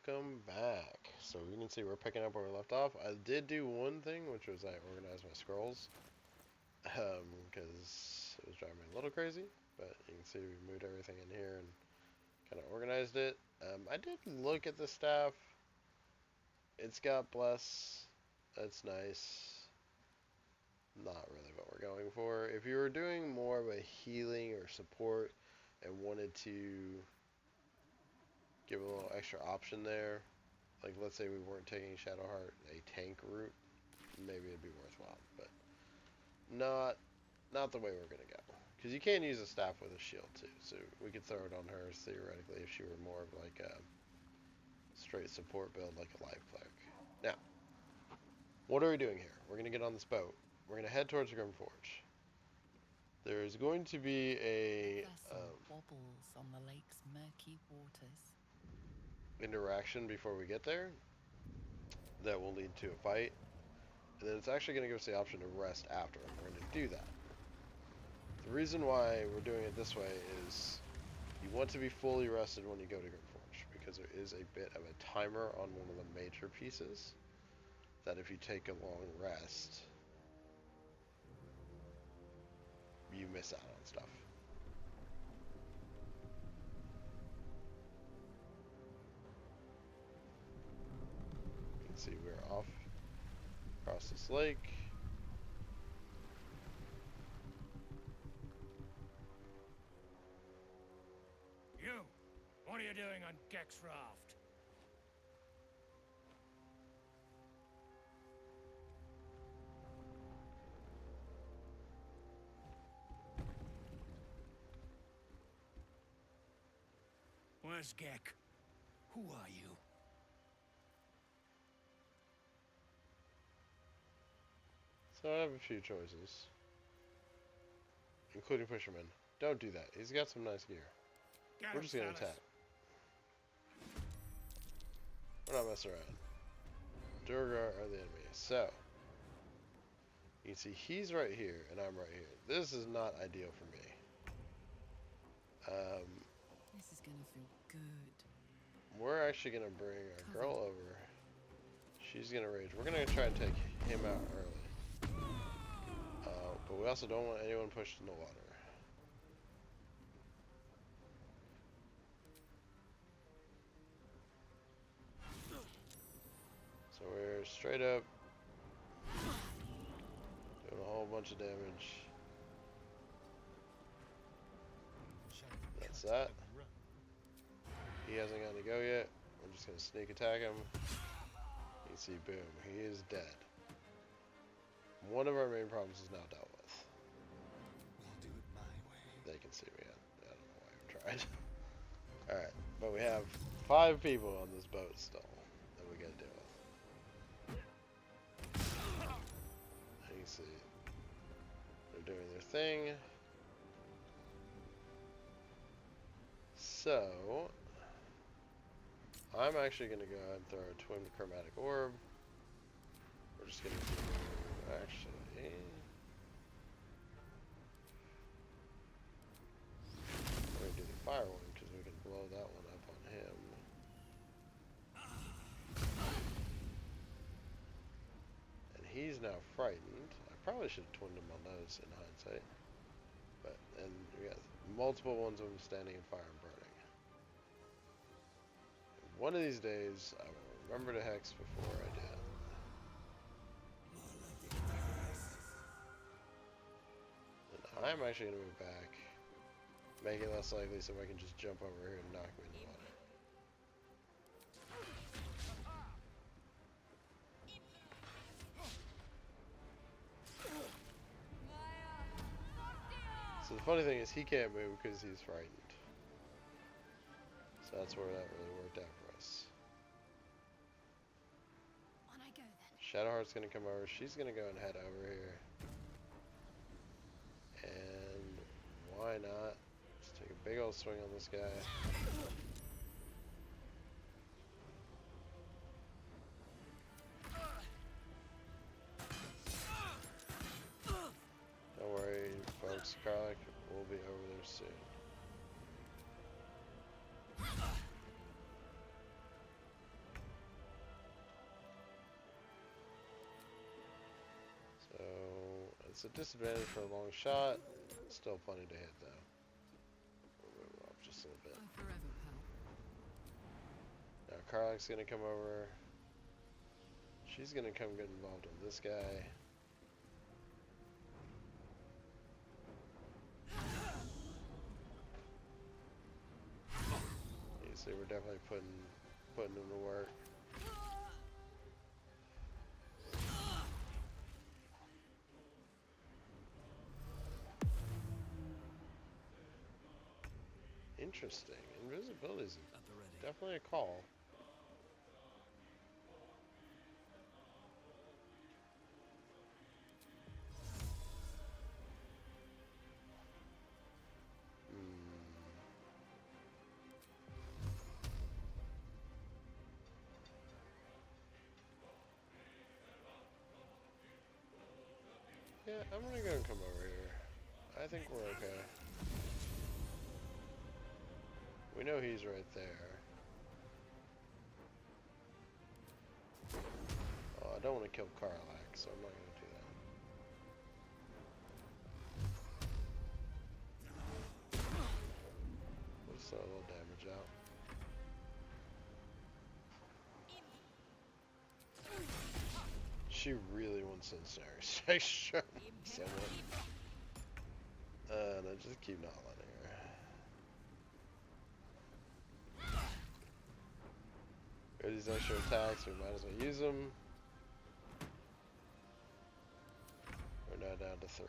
Welcome back. So you can see we're picking up where we left off. I did do one thing, which was I organized my scrolls, because it was driving me a little crazy. But you can see we moved everything in here and kind of organized it. I did look at the staff. It's got bless. That's nice. Not really what we're going for. If you were doing more of a healing or support and wanted to give a little extra option there, like let's say we weren't taking Shadowheart a tank route, maybe it'd be worthwhile, but not the way we're gonna go. Because you can use a staff with a shield too, so we could throw it on her theoretically if she were more of like a straight support build, like a life cleric. Now, what are we doing here? We're gonna get on this boat. We're gonna head towards Grymforge. There's going to be a wobbles on the lake's murky waters. interaction before we get there that will lead to a fight, and then it's actually going to give us the option to rest after, and we're going to do that. The reason why we're doing it this way is you want to be fully rested when you go to Grymforge, because there is a bit of a timer on one of the major pieces that if you take a long rest, you miss out on stuff. You can see we're off across this lake. You! What are you doing on Gek's raft? Where's Gek? Who are you? So I have a few choices, including Fisherman. Don't do that. He's got some nice gear. Get We're him, just going to fellas. attack. We're not messing around. Durgar are the enemy. So, you can see he's right here, and I'm right here. This is not ideal for me. This is gonna feel good. We're actually going to bring our girl over. She's going to rage. We're going to try and take him out early. But we also don't want anyone pushed in the water. So we're straight up doing a whole bunch of damage. That's that. He hasn't gotten to go yet. We're just going to sneak attack him. You can see, boom, he is dead. One of our main problems is now dealt with. We'll do it my way. They can see me. I don't know why I tried. Alright, but we have 5 people on this boat still that we gotta deal with. You can see they're doing their thing. So, I'm actually going to go ahead and throw a twin chromatic orb. We're just going to do, actually, we're going to do the fire one because we can blow that one up on him. And he's now frightened. I probably should have twinned him on those in hindsight. But, and we got multiple ones of them standing in fire and burning. One of these days, I will remember to hex before I did. And I'm actually going to move back, make it less likely so I can just jump over here and knock me in the water. So the funny thing is he can't move because he's frightened. So that's where that really worked out for us. On I go then. Shadowheart's gonna come over. She's gonna go and head over here. And why not? Just take a big old swing on this guy. Don't worry, folks. Garlic will be over there soon. It's a disadvantage for a long shot. Still plenty to hit though. We'll move it up just a little bit. Forever, pal. Now Karlach's gonna come over. She's gonna come get involved in this guy. You see, we're definitely putting in the work. Interesting. Invisibility is At the ready. definitely a call. Yeah, I'm gonna go and come over here. I think we're okay. We know he's right there. Oh, I don't want to kill Karlach, so I'm not gonna do that. Let's throw a little damage out. She really wants to ensnare. Strike someone. And I just keep not letting her. Got these extra attacks, we might as well use them. We're now down to 3.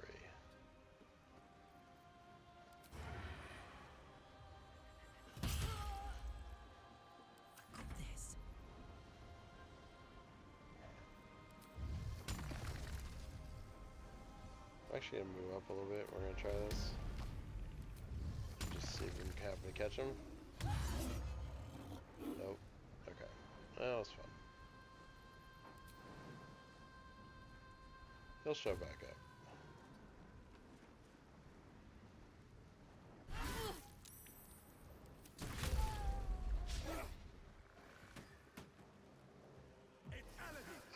This. I'm actually gonna move up a little bit. We're gonna try this. Just see if we can happen to catch him. Nope. Okay. Well, that's fun. He'll show back up.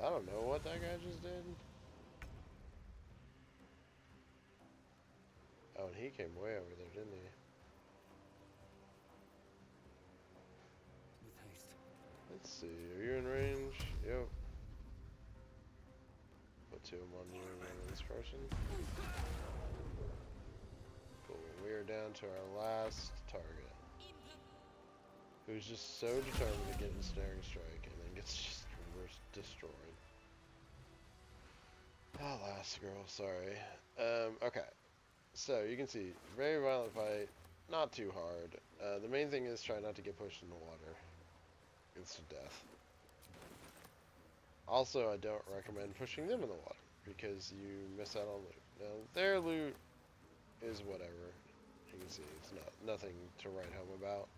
I don't know what that guy just did. Oh, and he came way over there, didn't he? With haste. Let's see. Are you in range? Yep. Put 2 of them on you and 1 on this person. Cool. We are down to our last target. Who's just so determined to get a snaring strike and then gets just reverse destroyed. Ah, last girl, sorry. Okay. So, you can see, very violent fight, not too hard. The main thing is try not to get pushed in the water. Instant death. Also, I don't recommend pushing them in the water, because you miss out on loot. Now, their loot is whatever. You can see, it's nothing to write home about.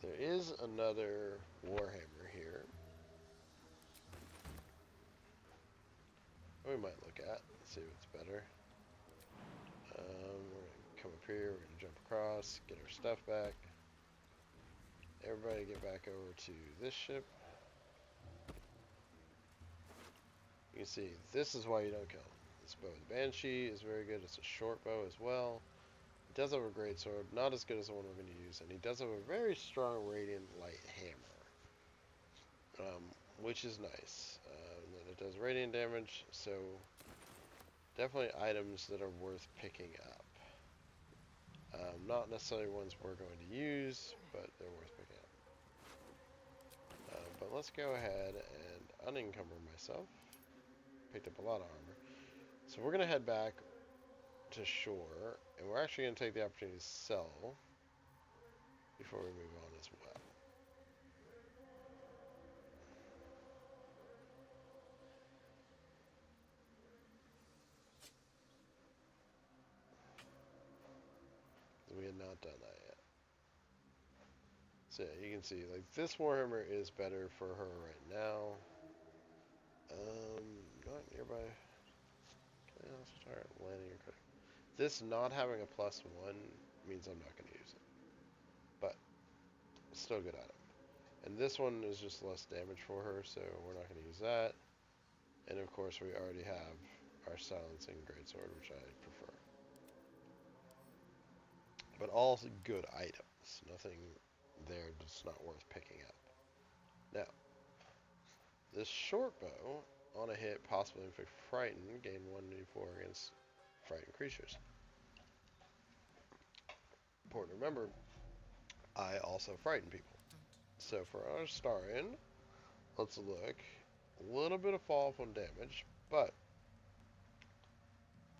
There is another Warhammer here. We might look at, see what's better. We're gonna come up here, we're gonna jump across, get our stuff back. Everybody get back over to this ship. You can see, this is why you don't kill them. This bow, the Banshee, is very good. It's a short bow as well. It does have a great sword, not as good as the one we're going to use, and he does have a very strong radiant light hammer, which is nice. And then it does radiant damage, so definitely items that are worth picking up. Not necessarily ones we're going to use, but they're worth picking up. But let's go ahead and unencumber myself. Picked up a lot of armor. So we're going to head back to shore, and we're actually going to take the opportunity to sell before we move on as well. We had not done that yet. So yeah, you can see, like, this Warhammer is better for her right now. Not nearby. Okay, let's start landing or cutting. This not having a +1 means I'm not going to use it. But, still a good item. And this one is just less damage for her, so we're not going to use that. And of course we already have our silencing greatsword, which I prefer. But all good items. Nothing there that's not worth picking up. Now, this short bow, on a hit, possibly inflict frighten, gain 1d4 against frightened creatures. Important to remember, I also frighten people. So for our Starian, let's look. A little bit of fall from damage, but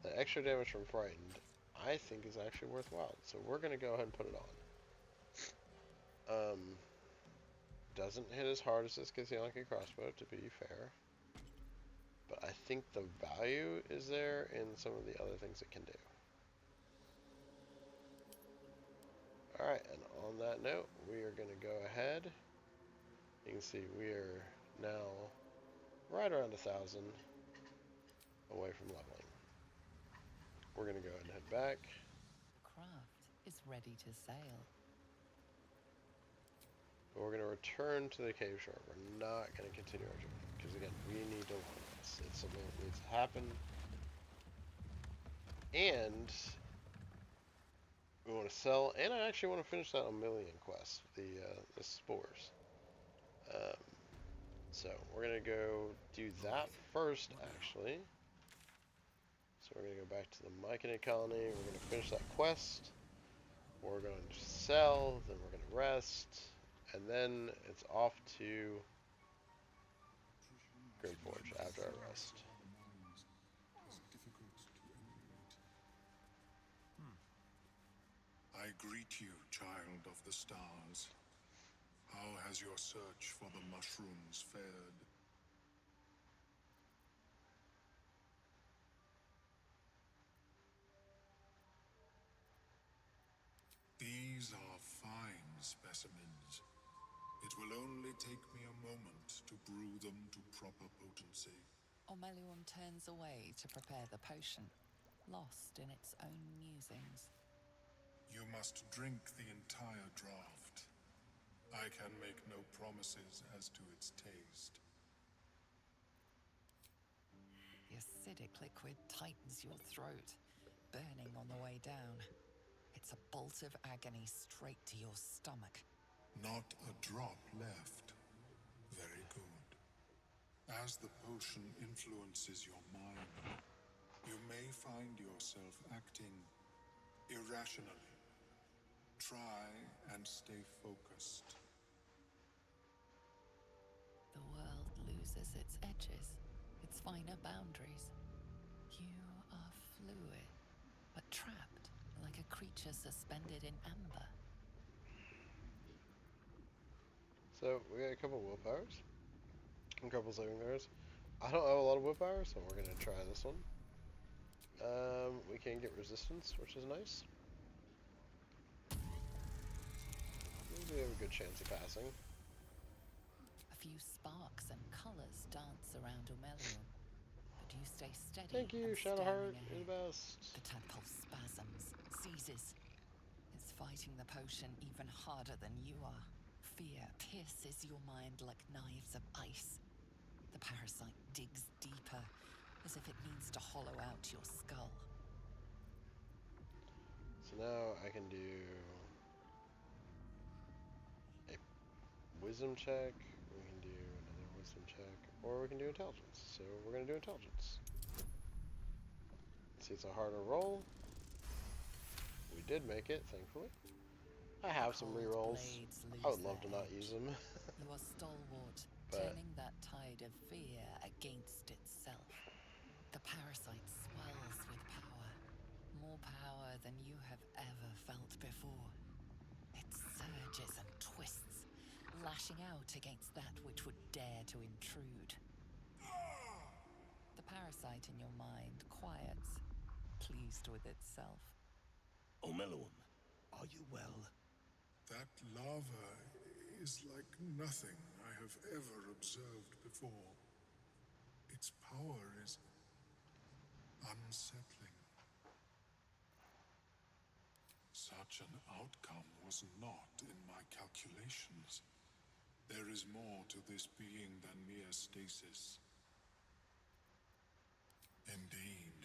the extra damage from frightened, I think, is actually worthwhile. So we're going to go ahead and put it on. Doesn't hit as hard as this Githyanki crossbow, to be fair. But I think the value is there in some of the other things it can do. Alright, and on that note, we are going to go ahead. You can see we are now right around 1,000 away from leveling. We're going to go ahead and head back. Craft is ready to sail. But we're going to return to the cave shore. We're not going to continue our journey. Because again, we need to learn this. It's something that needs to happen. And we want to sell, and I actually want to finish that Omilion quest, the spores. So we're going to go do that first, actually. So we're going to go back to the Myconid colony. We're going to finish that quest. We're going to sell, then we're going to rest. And then it's off to Grymforge after our rest. I greet you, child of the stars. How has your search for the mushrooms fared? These are fine specimens. It will only take me a moment to brew them to proper potency. Omelium turns away to prepare the potion, lost in its own musings. You must drink the entire draught. I can make no promises as to its taste. The acidic liquid tightens your throat, burning on the way down. It's a bolt of agony straight to your stomach. Not a drop left. Very good. As the potion influences your mind, you may find yourself acting irrationally. Try and stay focused. The world loses its edges, its finer boundaries. You are fluid, but trapped like a creature suspended in amber. So we got a couple willpowers, a couple saving throws. I don't have a lot of willpower, so we're gonna try this one. We can get resistance, which is nice. We have a good chance of passing. A few sparks and colors dance around Omelium, but you stay steady. Thank you, and Shadowheart. staring You're the ahead. best. The tadpole spasms, seizes. It's fighting the potion even harder than you are. Fear pierces your mind like knives of ice. The parasite digs deeper, as if it needs to hollow out your skull. So now I can do a wisdom check. We can do another wisdom check, or we can do intelligence. So we're gonna do intelligence. See, it's a harder roll. We did make it, thankfully. I have some Cold rerolls. blades I would lose love to their not edge. use them. You are stalwart, But- turning that tide of fear against itself. The parasite swells with power, more power than you have ever felt before. It surges and twists, lashing out against that which would dare to intrude. The parasite in your mind quiets, pleased with itself. Omelium, are you well? That lava is like nothing I have ever observed before. Its power is unsettling. Such an outcome was not in my calculations. There is more to this being than mere stasis. Indeed.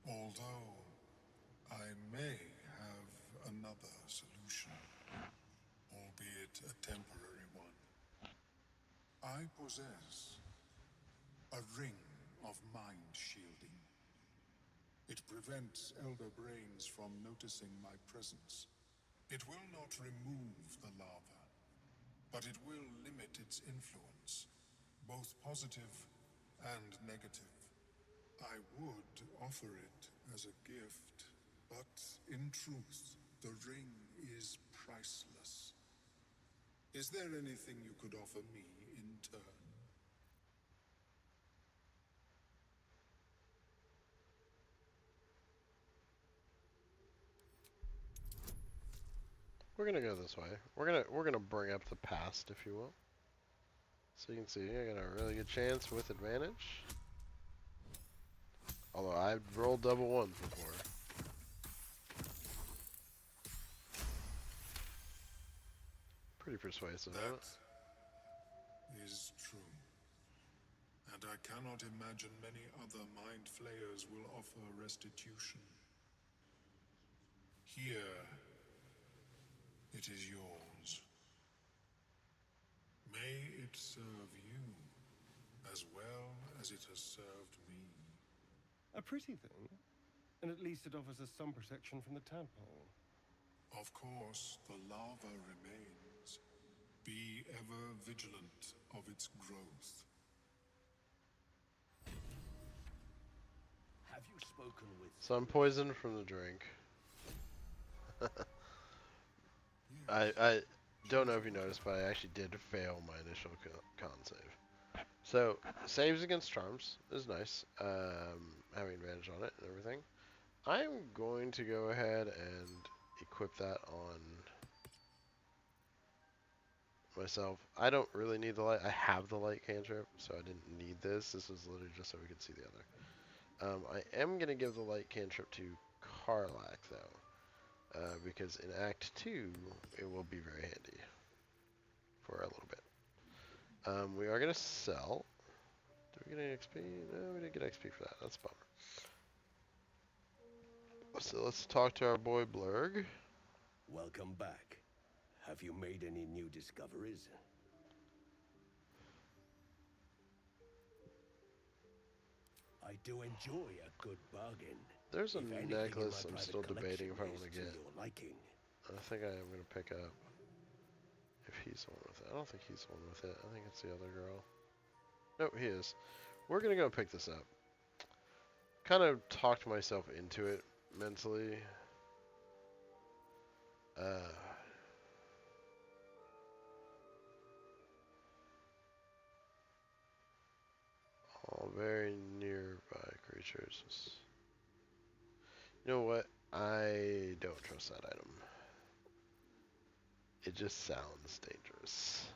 Although I may have another solution, albeit a temporary one. I possess a ring of mind shielding. It prevents elder brains from noticing my presence. It will not remove the lava, but it will limit its influence, both positive and negative. I would offer it as a gift, but in truth, the ring is priceless. Is there anything you could offer me in turn? We're gonna go this way. We're gonna bring up the past, if you will. So you can see I got a really good chance with advantage. Although I've rolled double ones before. Pretty persuasive, isn't it? That is true. And I cannot imagine many other mind flayers will offer restitution. Here, it is yours. May it serve you as well as it has served me. A pretty thing. And at least it offers us some protection from the tadpole. Of course, the lava remains. Be ever vigilant of its growth. Have you spoken with... So I'm poisoned from the drink. I don't know if you noticed, but I actually did fail my initial con save. So, saves against charms is nice. Having advantage on it and everything. I'm going to go ahead and equip that on myself. I don't really need the light. I have the light cantrip, so I didn't need this. This was literally just so we could see the other. I am going to give the light cantrip to Karlak, though. Because in Act 2, it will be very handy for a little bit. We are going to sell. Did we get any XP? No, we didn't get XP for that. That's a bummer. So let's talk to our boy Blurg. Welcome back. Have you made any new discoveries? I do enjoy a good bargain. There's a If anything in necklace my I'm private still debating if I collection want is to get. your liking. I think I am going to pick up if he's the one with it. I don't think he's the one with it. I think it's the other girl. Nope, he is. We're going to go pick this up. Kind of talked myself into it mentally. All very nearby creatures. You know what? I don't trust that item. It just sounds dangerous.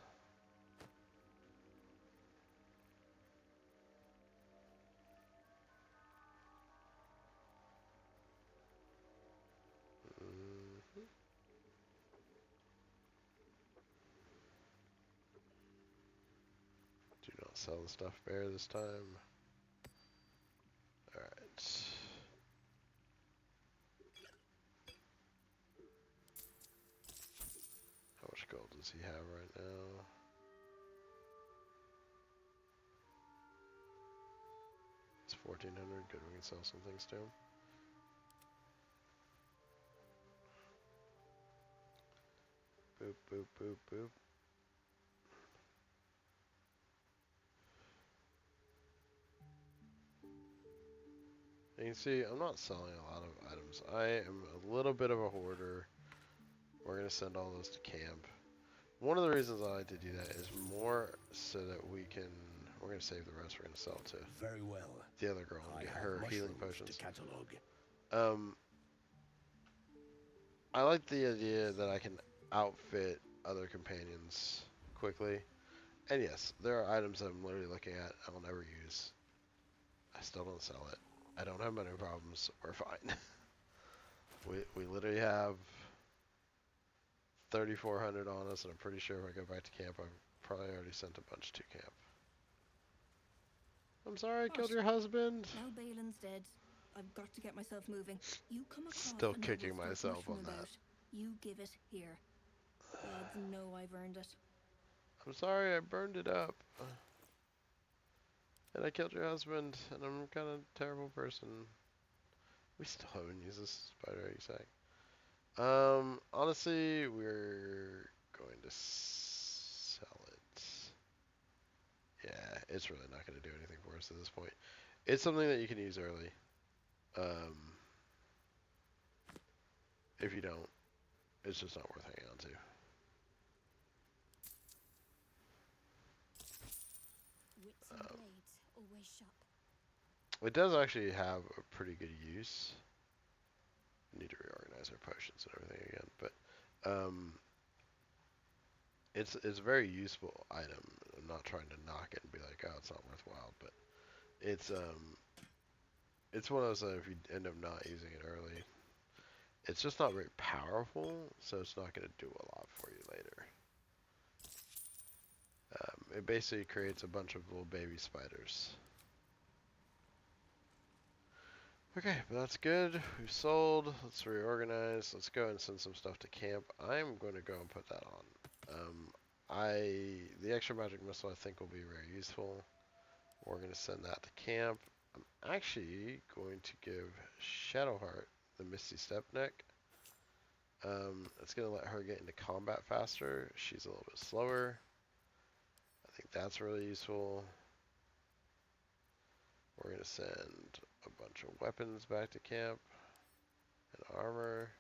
Do not sell the stuff bear this time. Alright. How much gold does he have right now? It's 1,400. Good, we can sell some things to him. Boop, boop, boop, boop. You can see I'm not selling a lot of items. I am a little bit of a hoarder. We're going to send all those to camp. One of the reasons I like to do that is more so that we can... We're going to save the rest. We're going to sell to Very well. the other girl and I get have her healing mushrooms potions. to catalog. I like the idea that I can outfit other companions quickly. And yes, there are items I'm literally looking at I'll never use. I still don't sell it. I don't have money problems. We're fine. we literally have 3,400 on us, and I'm pretty sure if I go back to camp, I've probably already sent a bunch to camp. I'm sorry I killed Gosh. your husband. Now Balin's dead. I've got to get myself moving. You come across Still a noble kicking stuff myself mushroom on that. about. You give it here. Gods know I've earned it. I'm sorry I burned it up. And I killed your husband, and I'm kind of a terrible person. We still haven't used this spider egg sack. Honestly, we're going to sell it. Yeah, it's really not going to do anything for us at this point. It's something that you can use early. If you don't, it's just not worth hanging on to. Wits and blades always sharp. It does actually have a pretty good use. Need to reorganize our potions and everything again, but it's a very useful item. I'm not trying to knock it and be like, oh, it's not worthwhile, but it's one of those that if you end up not using it early, it's just not very powerful, so it's not going to do a lot for you later. It basically creates a bunch of little baby spiders. Okay, but that's good. We've sold. Let's reorganize. Let's go and send some stuff to camp. I'm going to go and put that on. The extra magic missile I think will be very useful. We're going to send that to camp. I'm actually going to give Shadowheart the Misty Step neck. It's going to let her get into combat faster. She's a little bit slower. I think that's really useful. We're going to send a bunch of weapons back to camp. And armor.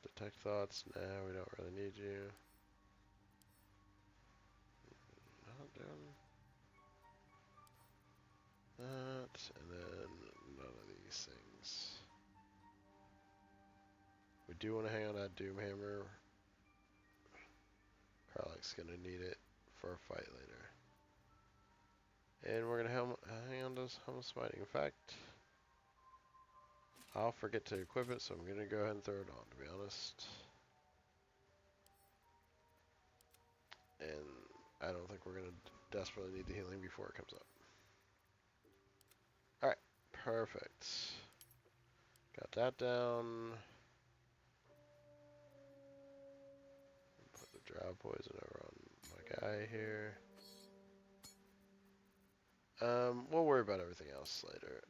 Detect thoughts. Nah, we don't really need you. Not doing that. And then none of these things. We do want to hang on that Doomhammer. Karlach's going to need it for a fight later. And we're going to hang on to this Helm of Smiting. In fact, I'll forget to equip it, so I'm going to go ahead and throw it on, to be honest. And I don't think we're going to desperately need the healing before it comes up. Alright, perfect. Got that down. Put the drow poison over on my guy here. We'll worry about everything else later.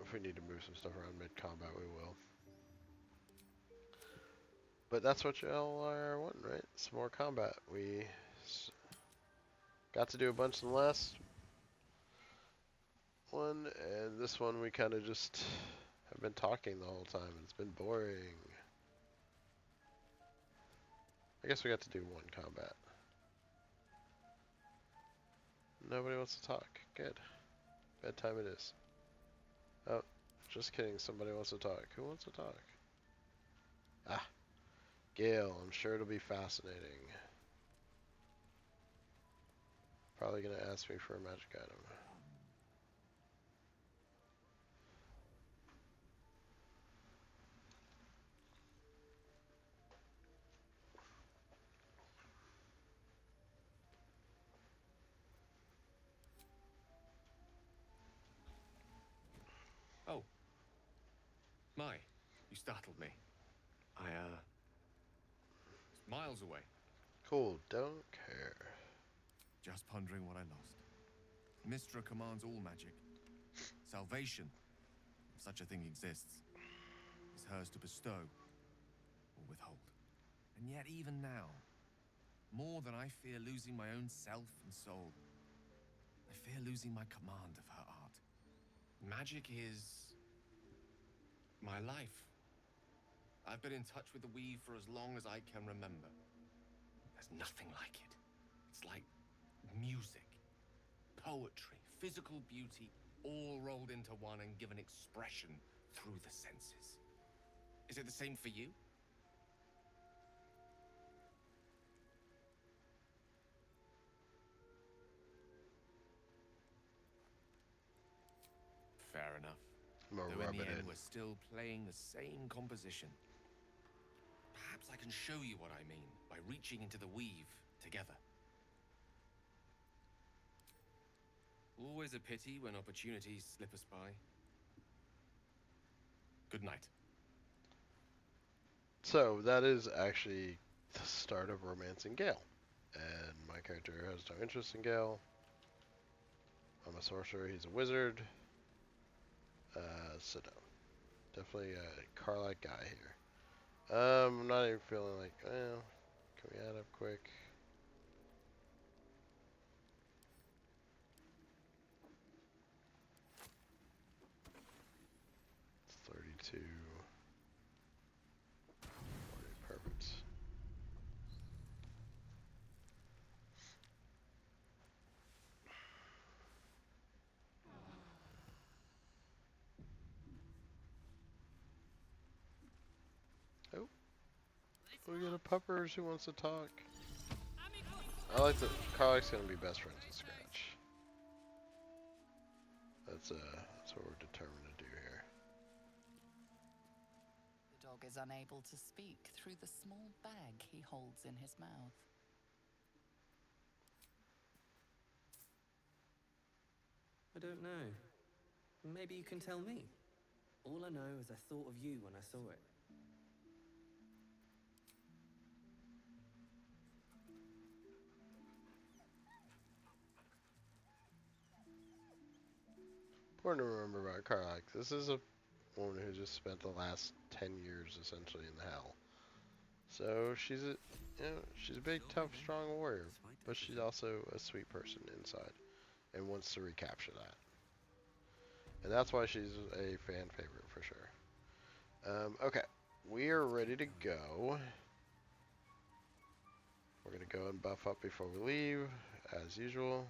If we need to move some stuff around mid-combat, we will. But that's what y'all are wanting, right? Some more combat. We got to do a bunch in the last one, and this one we kind of just have been talking the whole time, and it's been boring. I guess we got to do one combat. Nobody wants to talk. Good. Bedtime it is. Oh, just kidding. Somebody wants to talk. Who wants to talk? Ah, Gale. I'm sure it'll be fascinating. Probably gonna ask me for a magic item. Oh. My, you startled me. Miles away. Cool. Don't care. Just pondering what I lost. Mystra commands all magic. Salvation, if such a thing exists, is hers to bestow or withhold. And yet even now, more than I fear losing my own self and soul, I fear losing my command of her art. Magic is my life. I've been in touch with the weave for as long as I can remember. There's nothing like it. It's like music, poetry, physical beauty, all rolled into one and given expression through the senses. Is it the same for you? Fair enough. I'm gonna Though rub in the it end, in. we're still playing the same composition. Perhaps I can show you what I mean by reaching into the weave together. Always a pity when opportunities slip us by. Good night. So that is actually the start of Romancing Gale. And my character has no interest in Gale. I'm a sorcerer, he's a wizard. So no. Definitely a Karlak guy here. I'm not even feeling like, well, can we add up quick? It's 32. 40, perfect. Oh, we got a puppers who wants to talk. I like that Karlak's gonna be best friends with Scratch. That's what we're determined to do here. The dog is unable to speak through the small bag he holds in his mouth. I don't know. Maybe you can tell me. All I know is I thought of you when I saw it. Important to remember about Karlak. This is a woman who just spent the last 10 years essentially in the hell. So she's she's a big, tough, strong warrior, but she's also a sweet person inside, and wants to recapture that. And that's why she's a fan favorite for sure. Okay, we are ready to go. We're gonna go and buff up before we leave, as usual.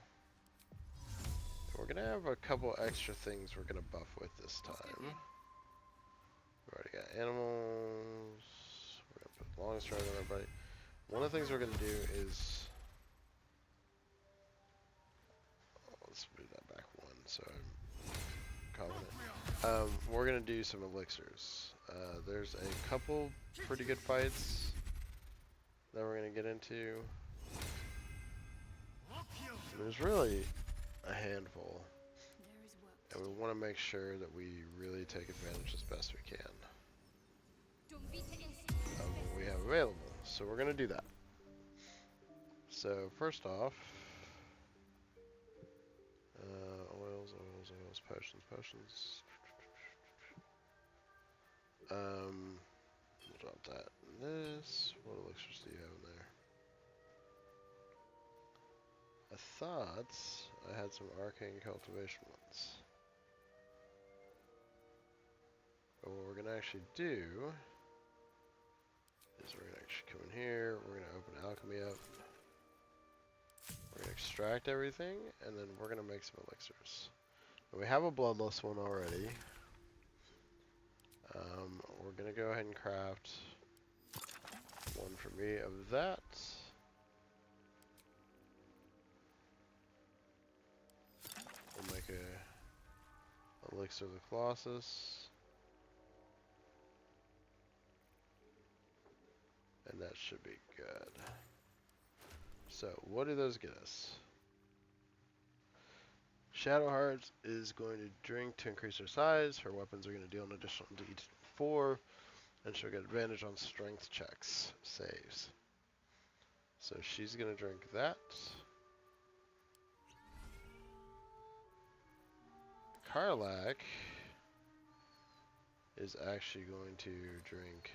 We're gonna have a couple extra things we're gonna buff with this time. We've already got animals. We're gonna put long stride on everybody. One of the things we're gonna do is, let's move that back one so I'm confident. We're gonna do some elixirs. There's a couple pretty good fights that we're gonna get into. There's really a handful, and we want to make sure that we really take advantage as best we can of what we have available. So we're gonna do that. So first off, oils, potions. We'll drop that and this. What elixirs do you have in there? I thought I had some arcane cultivation ones. But what we're gonna actually do is we're gonna actually come in here, we're gonna open alchemy up, we're gonna extract everything, and then we're gonna make some elixirs. We have a bloodless one already. We're gonna go ahead and craft one for me of that. We'll make a elixir of the Colossus. And that should be good. So, what do those get us? Shadow Hearts is going to drink to increase her size. Her weapons are going to deal an additional d4. And she'll get advantage on strength checks, saves. So she's going to drink that. Karlak is actually going to drink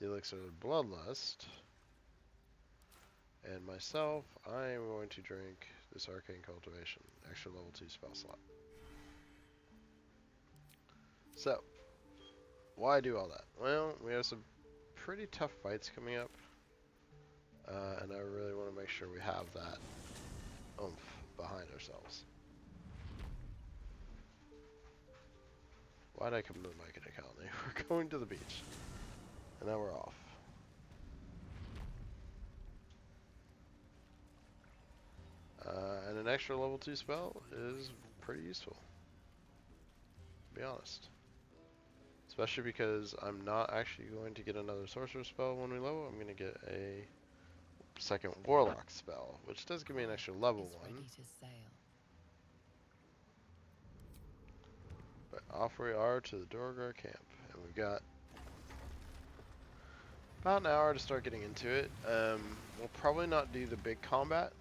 the elixir of bloodlust. And myself, I am going to drink this arcane cultivation, extra level 2 spell slot. So, why do all that? Well, we have some pretty tough fights coming up. And I really want to make sure we have that oomph behind ourselves. Why'd I come to the mic in a colony? We're going to the beach. And now we're off. And an extra level 2 spell is pretty useful, to be honest. Especially because I'm not actually going to get another sorcerer spell when we level. I'm going to get a second warlock spell, which does give me an extra level 1. Ready to sail. off we are to the Dorgar camp, and we've got about an hour to start getting into it. We'll probably not do the big combat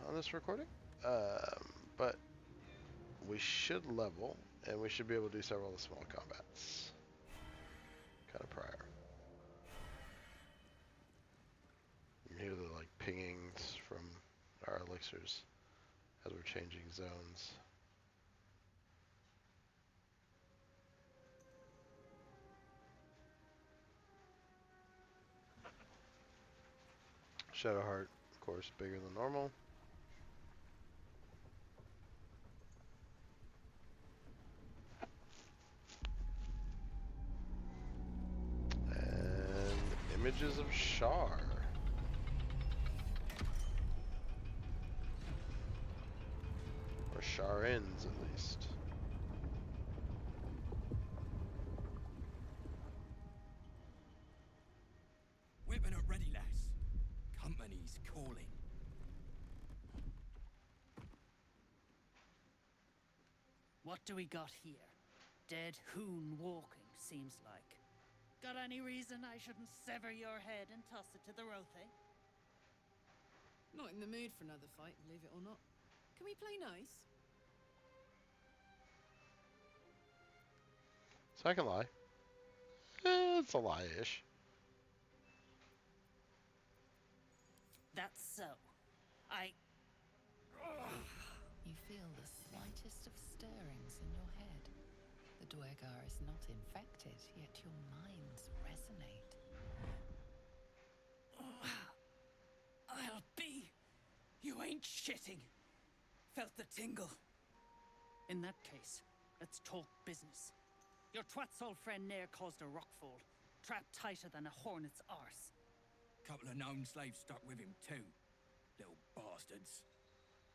on this recording, but we should level, and we should be able to do several of the small combats kind of prior. You hear the like pingings from our elixirs as we're changing zones. Shadowheart, of course, bigger than normal. And images of Shar. Or Sharins, at least. Whipping up ready, lass. Company's calling. What do we got here? Dead hoon walking, seems like. Got any reason I shouldn't sever your head and toss it to the Rothe? Not in the mood for another fight, believe it or not. Can we play nice? So I can lie. It's a lie-ish. That's so. You feel the slightest of stirrings in your head. The Dwergar is not infected, yet your minds resonate. I'll be. You ain't shitting. Felt the tingle. In that case, let's talk business. Your twat's old friend Nair caused a rockfall, trapped tighter than a hornet's arse. Couple of known slaves stuck with him too. Little bastards.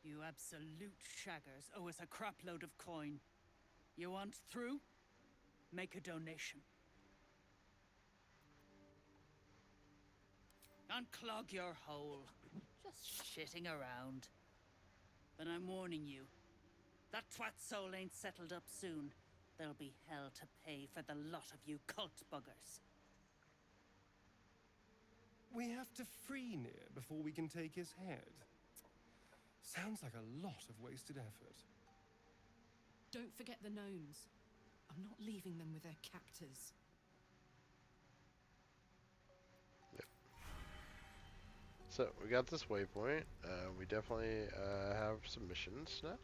You absolute shaggers owe us a crapload of coin. You want through? Make a donation. Unclog your hole. Just shitting around. But I'm warning you. That twat soul ain't settled up soon. There'll be hell to pay for the lot of you cult buggers. We have to free Nier before we can take his head. Sounds like a lot of wasted effort. Don't forget the gnomes. I'm not leaving them with their captors. Yep. So, we got this waypoint. We definitely have some missions now.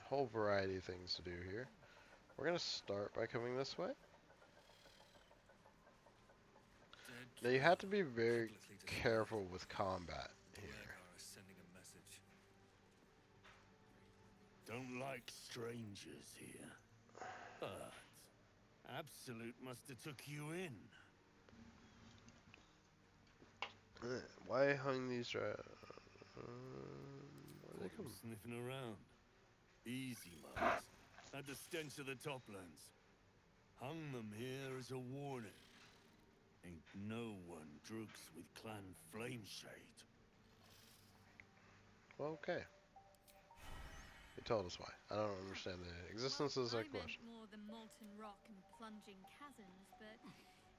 Whole variety of things to do here. We're going to start by coming this way. Now you have to be very careful with combat here. Don't like strangers here. But Absolute must have took you in. Why hung these where they Caught 'em come? sniffing around. Easy, Mars. At the stench of the Toplands. Hung them here as a warning. Ain't no one droogs with Clan Flameshade. Okay. They told us why. I don't understand the existence of that question. More than molten rock and plunging chasms, but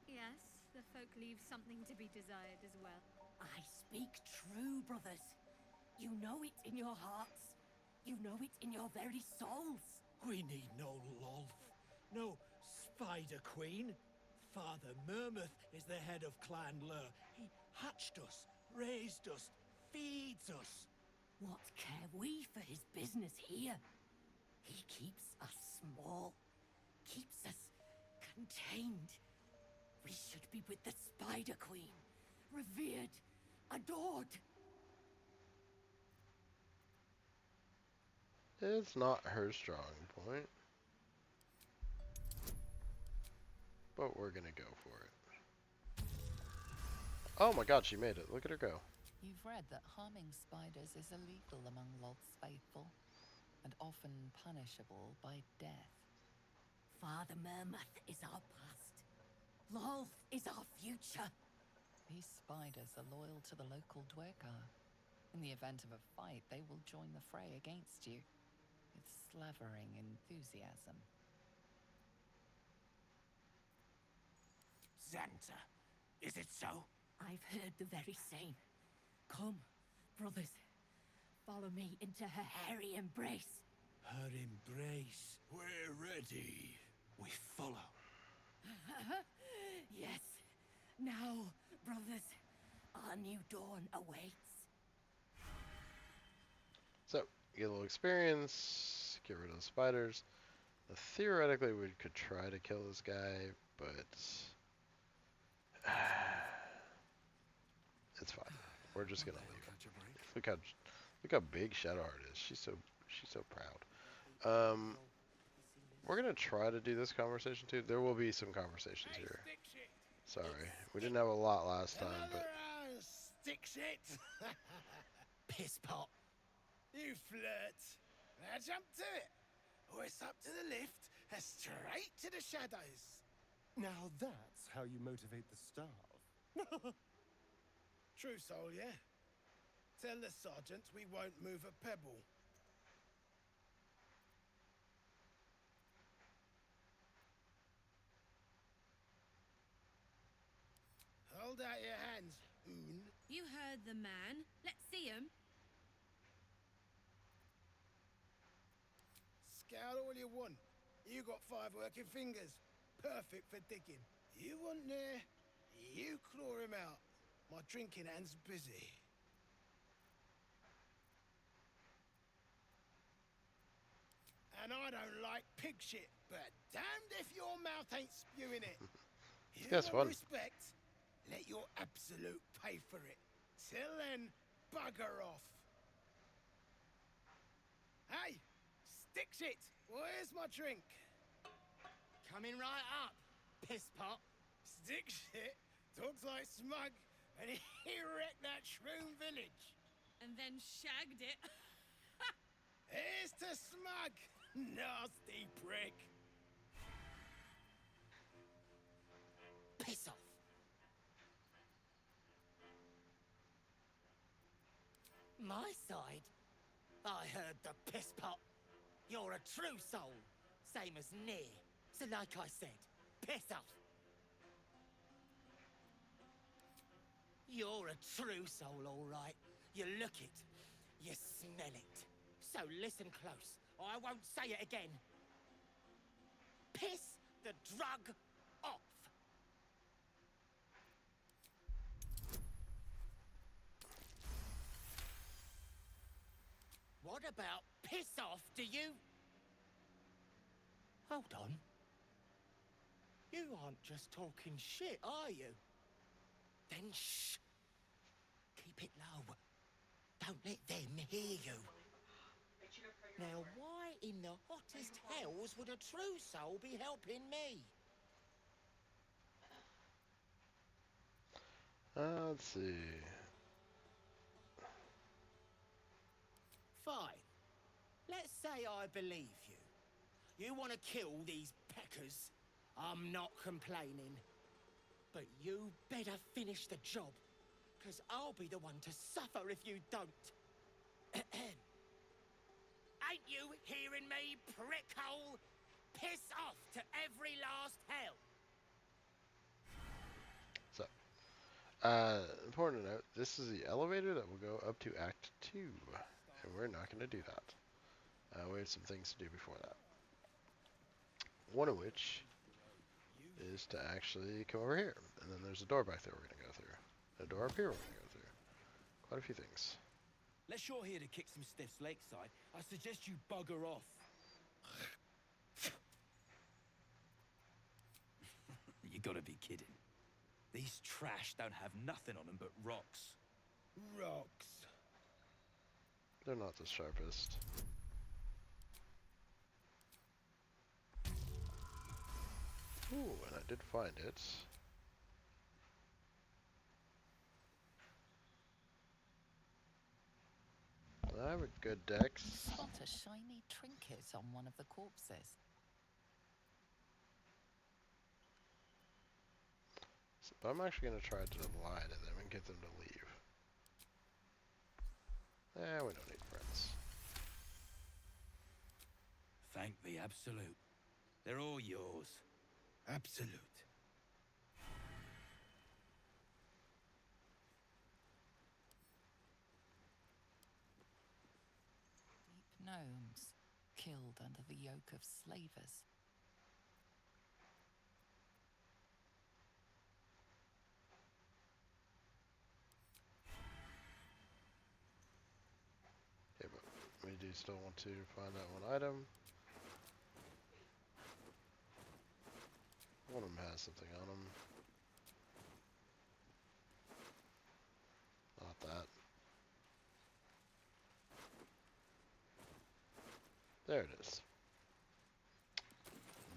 yes, the folk leave something to be desired as well. I speak true, brothers. You know it in your hearts. You know it in your very souls. We need no Lolth, no Spider Queen. Father Murmuth is the head of Clan Lur. He hatched us, raised us, feeds us. What care we for his business here? He keeps us small, keeps us contained. We should be with the Spider Queen, revered, adored. It's not her strong point. But we're gonna go for it. Oh my god, she made it. Look at her go. You've read that harming spiders is illegal among Lolth's faithful, and often punishable by death. Father Murmuth is our past. Lolth is our future. These spiders are loyal to the local Dwergar. In the event of a fight, they will join the fray against you, with slavering enthusiasm. Xanta, is it so? I've heard the very same. Come, brothers. Follow me into her hairy embrace. Her embrace. We're ready. We follow. Yes. Now, brothers, our new dawn awaits. So, get a little experience, get rid of the spiders. Theoretically, we could try to kill this guy, but it's fine. We're just gonna leave. Look how big Shadowheart is. She's so proud. We're gonna try to do this conversation too. There will be some conversations here. Sorry, we didn't have a lot last time, but Stick shit! Piss pot. You flirt. Now jump to it. Hoist up to the lift and straight to the shadows. Now that's how you motivate the staff. True soul, yeah? Tell the sergeant we won't move a pebble. Hold out your hands, Oon. You heard the man. Let's see him. Scout all you want. You got 5 working fingers. Perfect for digging. You want there, you claw him out. My drinking hand's busy. And I don't like pig shit, but damned if your mouth ain't spewing it. You That's want fun. respect? Let your absolute pay for it. Till then, bugger off. Hey, stick shit. Where's my drink? Coming right up, piss pot. Stick shit talks like smug, and he wrecked that shroom village. And then shagged it. Here's to smug, nasty prick. Piss off. My side? I heard the piss pot. You're a true soul, same as near. So like I said, piss off. You're a true soul, all right. You look it, you smell it. So listen close, or I won't say it again. Piss the drug off. What about piss off, do you? Hold on. You aren't just talking shit, are you? Then shh. Keep it low. Don't let them hear you. Now, why in the hottest hells would a true soul be helping me? let's see. Fine. Let's say I believe you. You want to kill these peckers. I'm not complaining. But you better finish the job, because I'll be the one to suffer if you don't. Ain't you hearing me, prickhole? Piss off to every last hell. So, important to note, this is the elevator that will go up to Act 2, and we're not going to do that. We have some things to do before that. One of which is to actually come over here, and then there's a door back there we're going to go through. A door up here we're going to go through. Quite a few things. Unless you're here to kick some stiffs lakeside, I suggest you bugger off. You gotta be kidding. These trash don't have nothing on them but rocks. Rocks. They're not the sharpest. Ooh, and I did find it. I have a good dex. Spot a shiny trinket on one of the corpses. So, but I'm actually going to try to lie to them and get them to leave. We don't need friends. Thank the Absolute. They're all yours. Absolute. Deep gnomes, killed under the yoke of slavers. Okay, but we do still want to find that one item. One of them has something on them. Not that. There it is.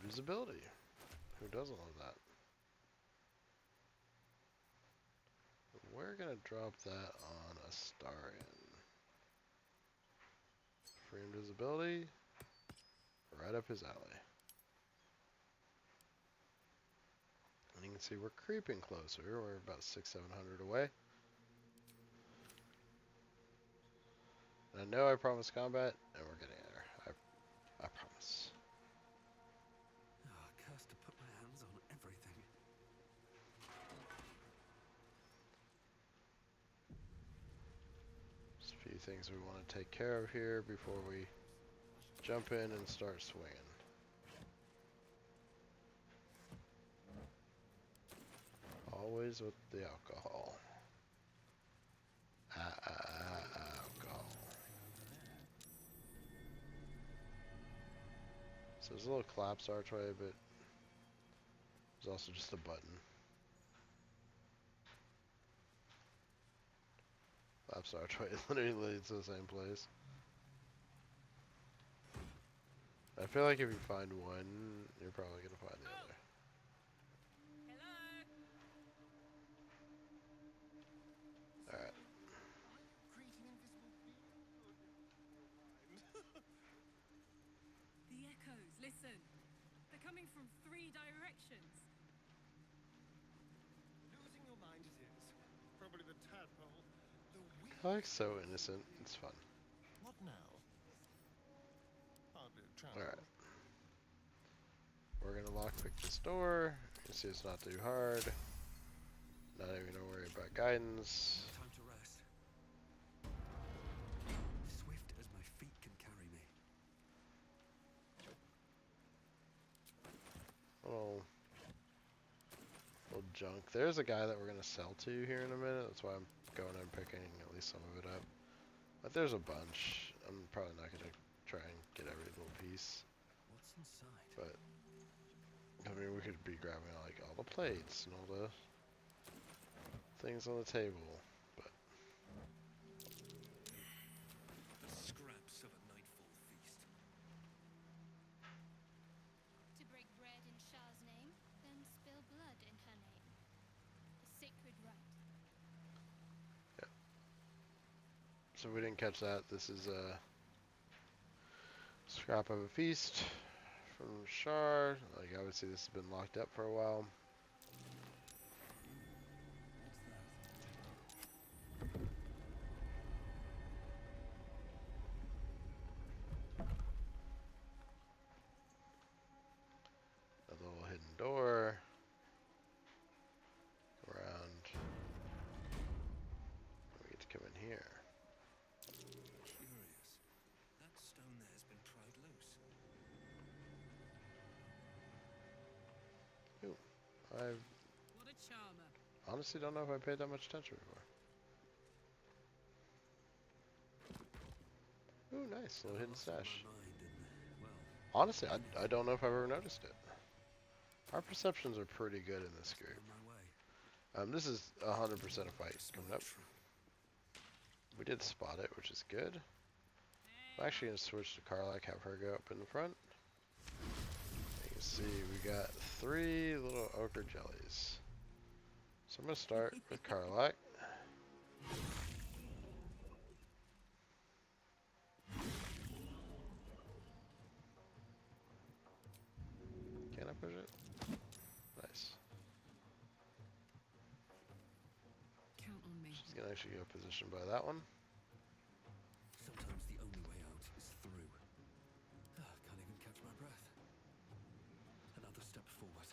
Invisibility. Who doesn't love that? We're gonna drop that on Astarion. Free invisibility. Right up his alley. And you can see we're creeping closer. We're about 600-700 away. And I know I promised combat, and we're getting there. I promise. Oh, cursed to put my hands on everything. Just a few things we want to take care of here before we jump in and start swinging. Always with the alcohol. Alcohol. So there's a little collapse archway, but there's also just a button. Collapse archway literally leads to the same place. I feel like if you find one, you're probably gonna find the other. Alright. The echoes, listen. They're coming from 3 directions. Losing your mind it is. Probably the tadpole. Like so innocent. It's fun. What now? Hardly a travel. Alright. We're gonna lockpick this door. You can see it's not too hard. Not even gonna worry about guidance. Time to rest. Swift as my feet can carry me. Little junk. There's a guy that we're gonna sell to here in a minute. That's why I'm going and picking at least some of it up. But there's a bunch. I'm probably not gonna try and get every little piece. What's inside? But I mean, we could be grabbing like all the plates and all the things on the table. But The scraps of a nightfall feast. To break bread in Shah's name, then spill blood in her name. A sacred rite. yeah. So we didn't catch that. This is a scrap of a feast from Shar. Like obviously this has been locked up for a while. A little hidden door. Around. We get to come in here. Curious. That stone there's been pried loose. Ooh, I What a charmer. honestly don't know if I paid that much attention before. Ooh, nice little hidden stash. Honestly, I don't know if I've ever noticed it. Our perceptions are pretty good in this group. This is 100% a fight coming up. We did spot it, which is good. I'm actually going to switch to Karlak, have her go up in the front. You can see we got 3 little ochre jellies. So I'm going to start with Karlak. Can I push it? Nice. Count on me. She's going to actually go positioned by that one. forward.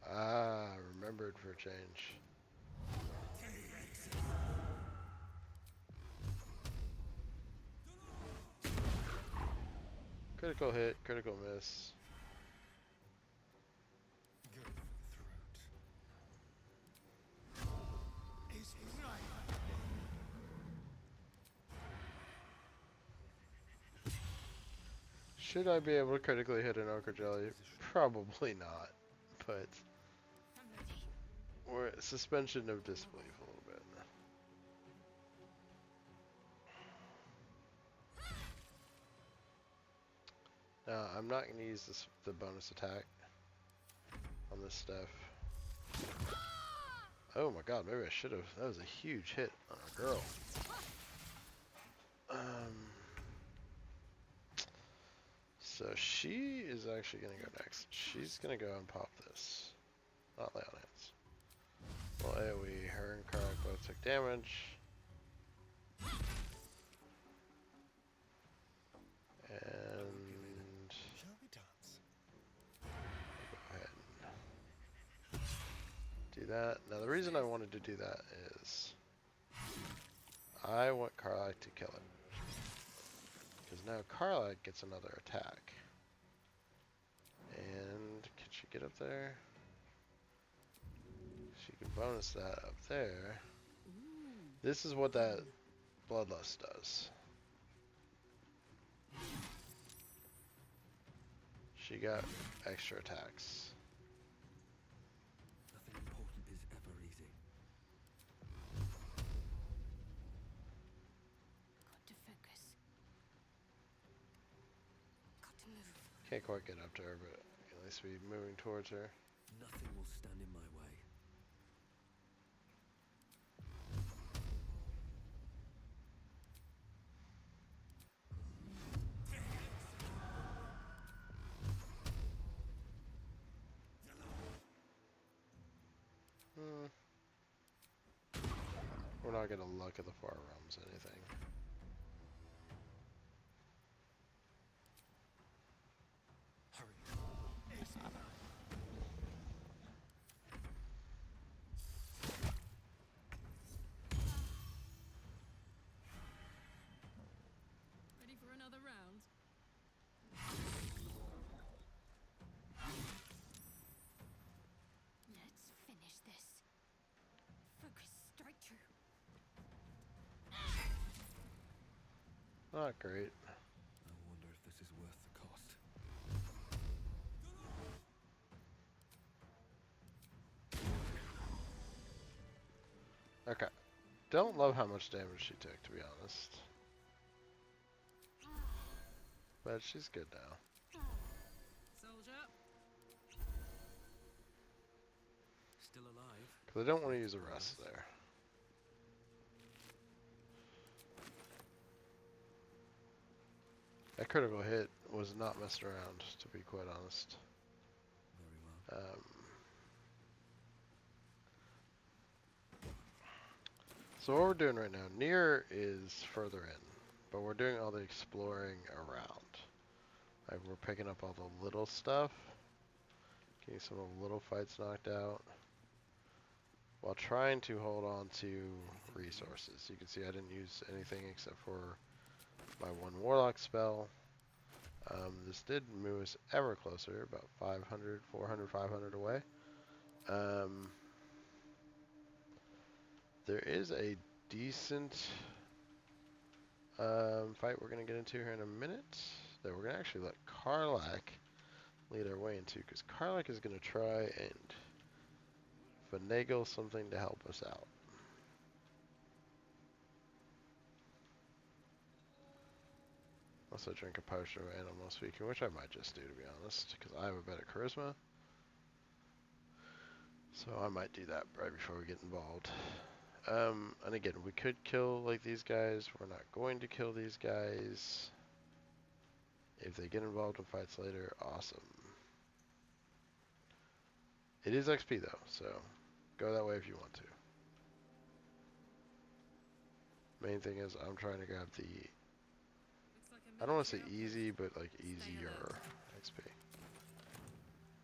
Ah, remembered for a change. Critical hit, critical miss. Go for the throat. It's right. Should I be able to critically hit an ochre jelly? Probably not, but we're suspension of disbelief a little bit. Now, I'm not going to use the bonus attack on this stuff. Oh my god, maybe I should have. That was a huge hit on our girl. So she is actually going to go next. She's going to go and pop this. Not lay on hands. Well, AoE, her and Karak both took damage. And Shall we dance? go ahead and do that. Now the reason I wanted to do that is I want Karlak to kill it. Because now Karlak gets another attack. And can she get up there? She can bonus that up there. This is what that Bloodlust does. She got extra attacks. Nothing important is ever easy. Got to focus. Got to move. Can't quite get up to her, but at least be moving towards her. Nothing will stand in my way. We're not gonna look at the far realms anything. Ready for another round? Let's finish this. Focus straight through. Not great. I wonder if this is worth the cost. Okay. Don't love how much damage she took, to be honest. But she's good now. Soldier. Still alive? Because I don't want to use a rest there. That critical hit was not messed around, to be quite honest. Very well. So what we're doing right now, Nier is further in, but we're doing all the exploring around. Like we're picking up all the little stuff, getting some of the little fights knocked out, while trying to hold on to resources. You can see I didn't use anything except for my one warlock spell. This did move us ever closer, about 500, 400, 500 away. There is a decent fight we're going to get into here in a minute that we're going to actually let Karlak lead our way into, because Karlak is going to try and finagle something to help us out. Also drink a potion of animal speaking, which I might just do, to be honest, because I have a better charisma. So I might do that right before we get involved. And again, we could kill like these guys. We're not going to kill these guys. If they get involved in fights later, awesome. It is XP though, so go that way if you want to. Main thing is I'm trying to grab the Looks like a I don't want to say easy, but like easier XP.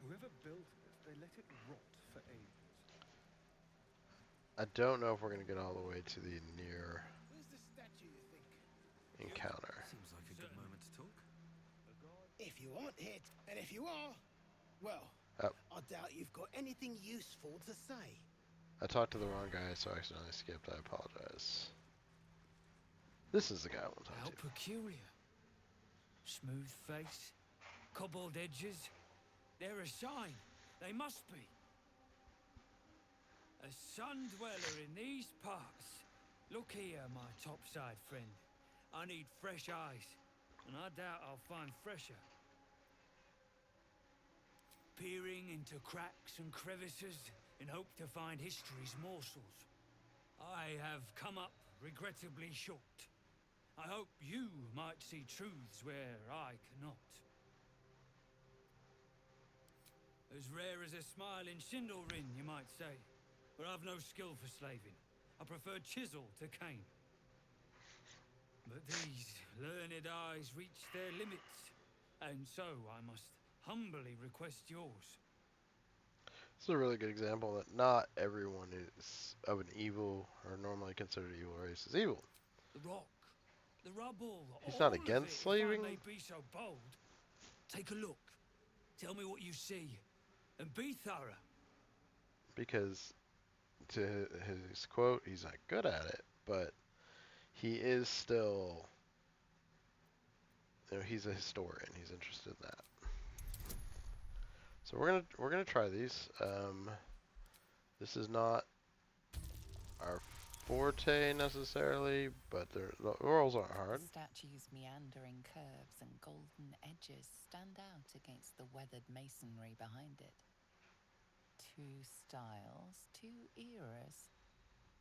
Whoever built it, they let it rot for ages. I don't know if we're gonna get all the way to the near Where's the statue, you think? encounter. Seems like a good moment to talk. If you aren't hit, and if you are, well, Oh, I doubt you've got anything useful to say. I talked to the wrong guy, so I accidentally skipped. I apologize. This is the guy I want to talk How to. peculiar. Smooth face, cobbled edges. They're a sign. They must be. A sun dweller in these parts. Look here, my topside friend. I need fresh eyes, and I doubt I'll find fresher. Peering into cracks and crevices in hope to find history's morsels. I have come up regrettably short. I hope you might see truths where I cannot. As rare as a smile in Sindlerin, you might say. But I've no skill for slaving. I prefer chisel to cane. But these learned eyes reach their limits, and so I must humbly request yours. This is a really good example that not everyone is of an evil or normally considered evil race is evil. The rock, the rubble, He's all not of against it, slaving. if I may be so bold. Take a look. Tell me what you see, and be thorough. Because to his quote, he's not good at it, but he is still, you know, he's a historian. He's interested in that. So we're gonna try these. This is not our forte necessarily, but the rolls aren't hard. The statue's meandering curves and golden edges stand out against the weathered masonry behind it. Two styles, two eras.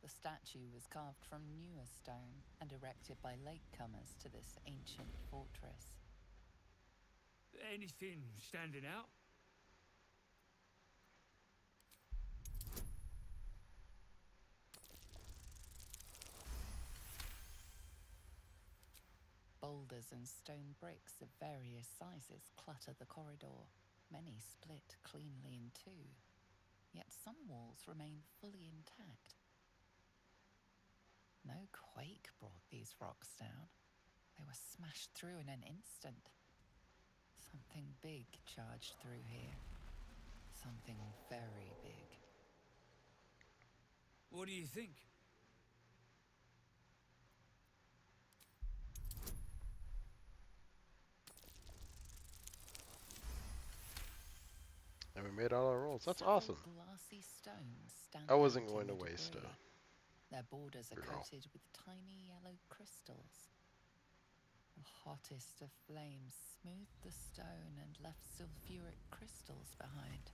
The statue was carved from newer stone and erected by latecomers to this ancient fortress. Anything standing out? Boulders and stone bricks of various sizes clutter the corridor, many split cleanly in two, yet some walls remain fully intact. No quake brought these rocks down. They were smashed through in an instant. Something big charged through here. Something very big. What do you think? And we made all our rolls. That's Several awesome. Glassy stones stand I wasn't out going in to the waste debris. Their borders are reroll. coated with tiny yellow crystals. The hottest of flames smoothed the stone and left sulfuric crystals behind.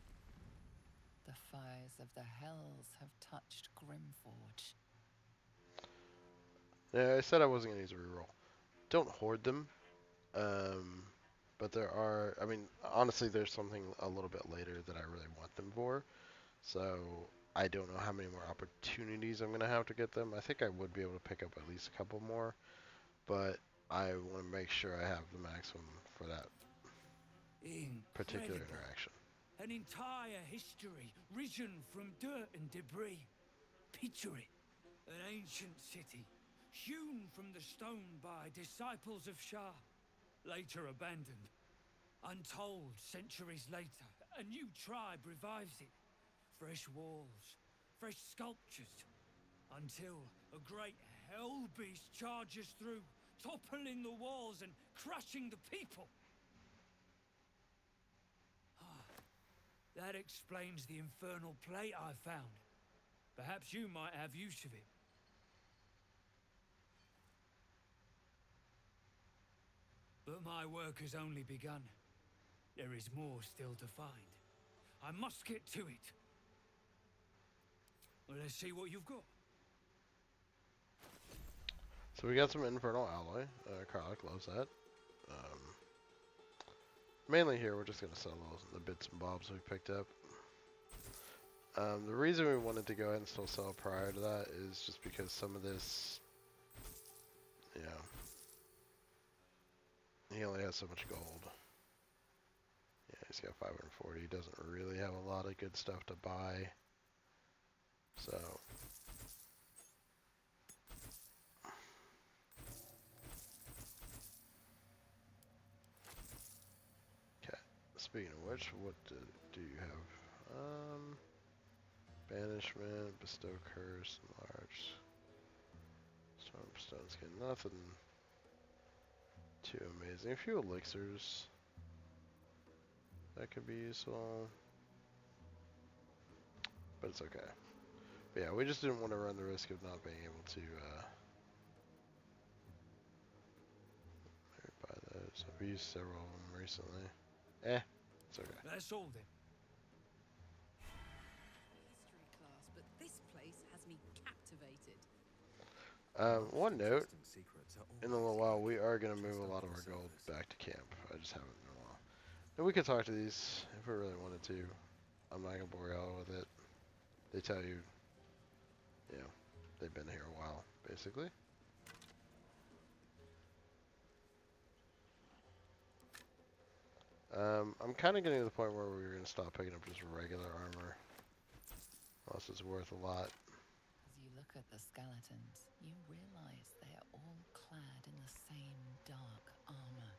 The fires of the hells have touched Grymforge. Yeah, I said I wasn't gonna use a reroll. Don't hoard them. But there are, I mean, honestly, there's something a little bit later that I really want them for. So I don't know how many more opportunities I'm going to have to get them. I think I would be able to pick up at least a couple more. But I want to make sure I have the maximum for that particular Incredible. interaction. An entire history risen from dirt and debris. Picture it. An ancient city, hewn from the stone by disciples of Shah, later abandoned. Untold centuries later, a new tribe revives it. Fresh walls, fresh sculptures, until a great hell beast charges through, toppling the walls and crushing the people. That explains the infernal plate I found. Perhaps you might have use of it. But my work has only begun. There is more still to find. I must get to it. Well, let's see what you've got. So we got some Infernal Alloy. Karlach loves that. Mainly here, we're just going to sell those, the bits and bobs we picked up. The reason we wanted to go ahead and still sell prior to that is just because some of this, you know, He only has so much gold. Yeah, he's got 540. He doesn't really have a lot of good stuff to buy. So. Okay. Speaking of which, what do you have? Banishment, bestow curse, enlarge. Stormstone's got nothing too amazing. A few elixirs. That could be useful. But it's okay. But yeah, we just didn't want to run the risk of not being able to buy those. I've used several of them recently. It's okay. That's all then. History class, but this place has me captivated. One note, in a little while we are going to move a lot of our gold back to camp. I just haven't in a while. And we could talk to these if we really wanted to. I'm not going to bore y'all with it. They tell you, you know, they've been here a while, basically. I'm kind of getting to the point where we're going to stop picking up just regular armor. Unless it's worth a lot. As you look at the skeletons, you realize they are all clad in the same dark armor.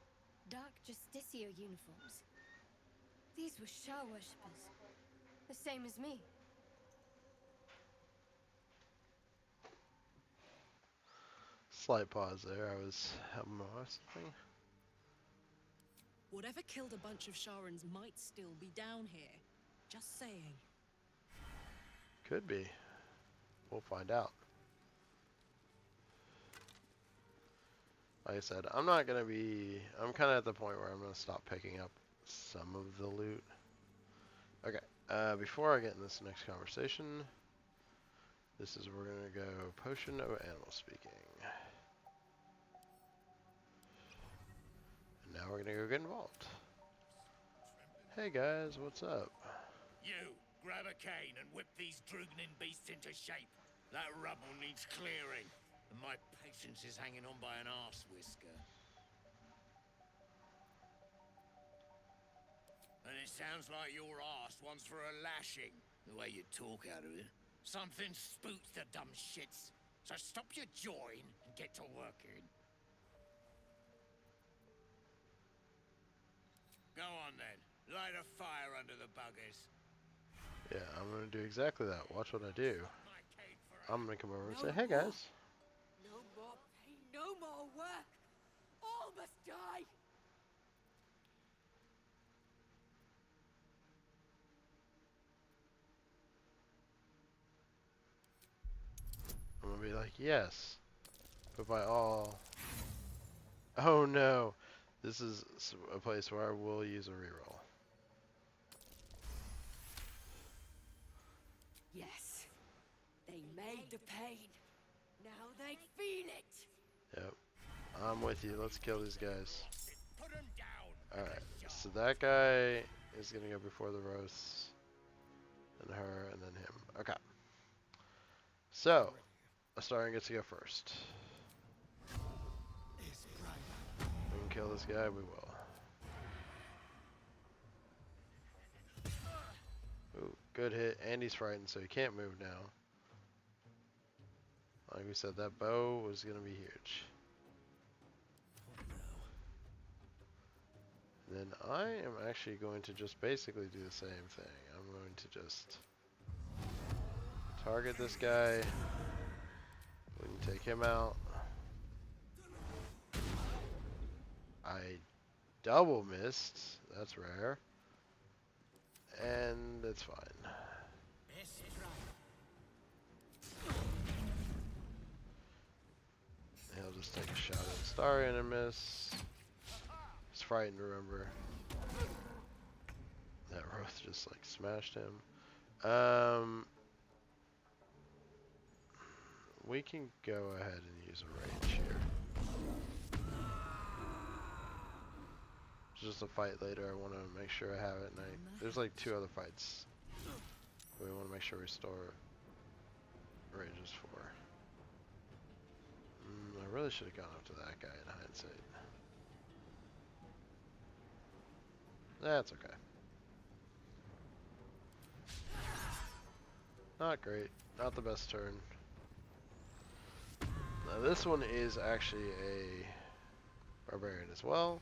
Dark Justicia uniforms. These were Shah worshippers. The same as me. Slight pause there. I was having my something. Whatever killed a bunch of Sharans might still be down here. Just saying. Could be. We'll find out. Like I said, I'm not going to be... I'm kind of at the point where I'm going to stop picking up some of the loot. Okay, before I get in this next conversation, this is where we're going to go Potion of Animal Speaking. And now we're going to go get involved. Hey guys, what's up? You, grab a cane and whip these Drugnin beasts into shape. That rubble needs clearing, and my patience is hanging on by an arse whisker. And it sounds like your arse wants for a lashing, the way you talk out of it. Something spooks the dumb shits, so stop your jawing and get to working. Go on then, light a fire under the buggers. Yeah, I'm going to do exactly that. Watch what I do. I'm going to come over and say, hey guys. No more pain, no more work. All must die. I'm going to be like, yes. But by all... Oh no. This is a place where I will use a reroll. Yes. They made the pain. Now they feel it. Yep. I'm with you. Let's kill these guys. Alright. So that guy is going to go before the roasts. And her, and then him. Okay. So, Astarion gets to go first. We can kill this guy, we will. Ooh, good hit. And he's frightened, so he can't move now. Like we said, that bow was going to be huge. Then I am actually going to just basically do the same thing. I'm going to just target this guy. We can take him out. I double missed. That's rare. And it's fine. He'll just take a shot at Astarion and miss. He's frightened, remember. That Roth just like smashed him. We can go ahead and use a rage here. It's just a fight later. I want to make sure I have it. And there's like 2 other fights we want to make sure we store rages for. I really should have gone up to that guy in hindsight. That's okay. Not great. Not the best turn. Now this one is actually a barbarian as well.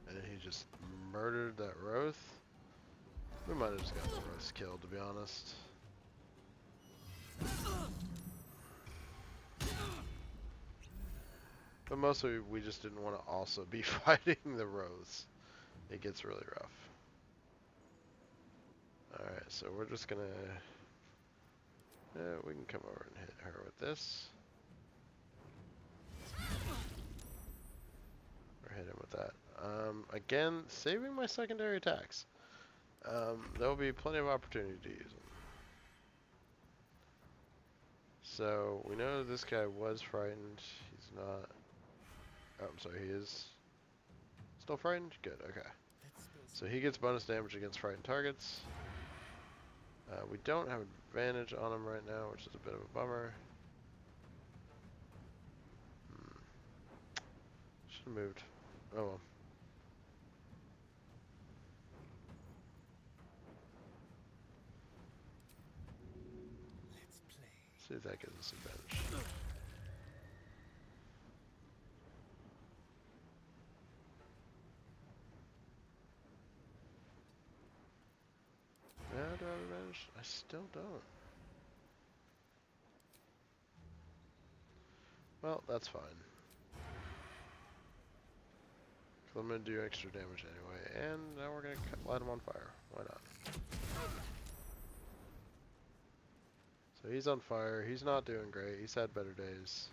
And he just murdered that Roth. We might have just got the Roth killed, to be honest. But mostly we just didn't want to also be fighting the Roths. It gets really rough. Alright, so we're just gonna... we can come over and hit her with this. Or hit him with that. Again, saving my secondary attacks. There will be plenty of opportunity to use them. So, we know this guy was frightened. He's not... Oh, I'm sorry, he is... Still frightened? Good, okay. So he gets bonus damage against frightened targets. We don't have advantage on him right now, which is a bit of a bummer. Should have moved. Oh well. Let's see if that gives us advantage. Yeah, do I have advantage? I still don't. Well, that's fine. I'm going to do extra damage anyway, and now we're going to light him on fire. Why not? So he's on fire. He's not doing great. He's had better days.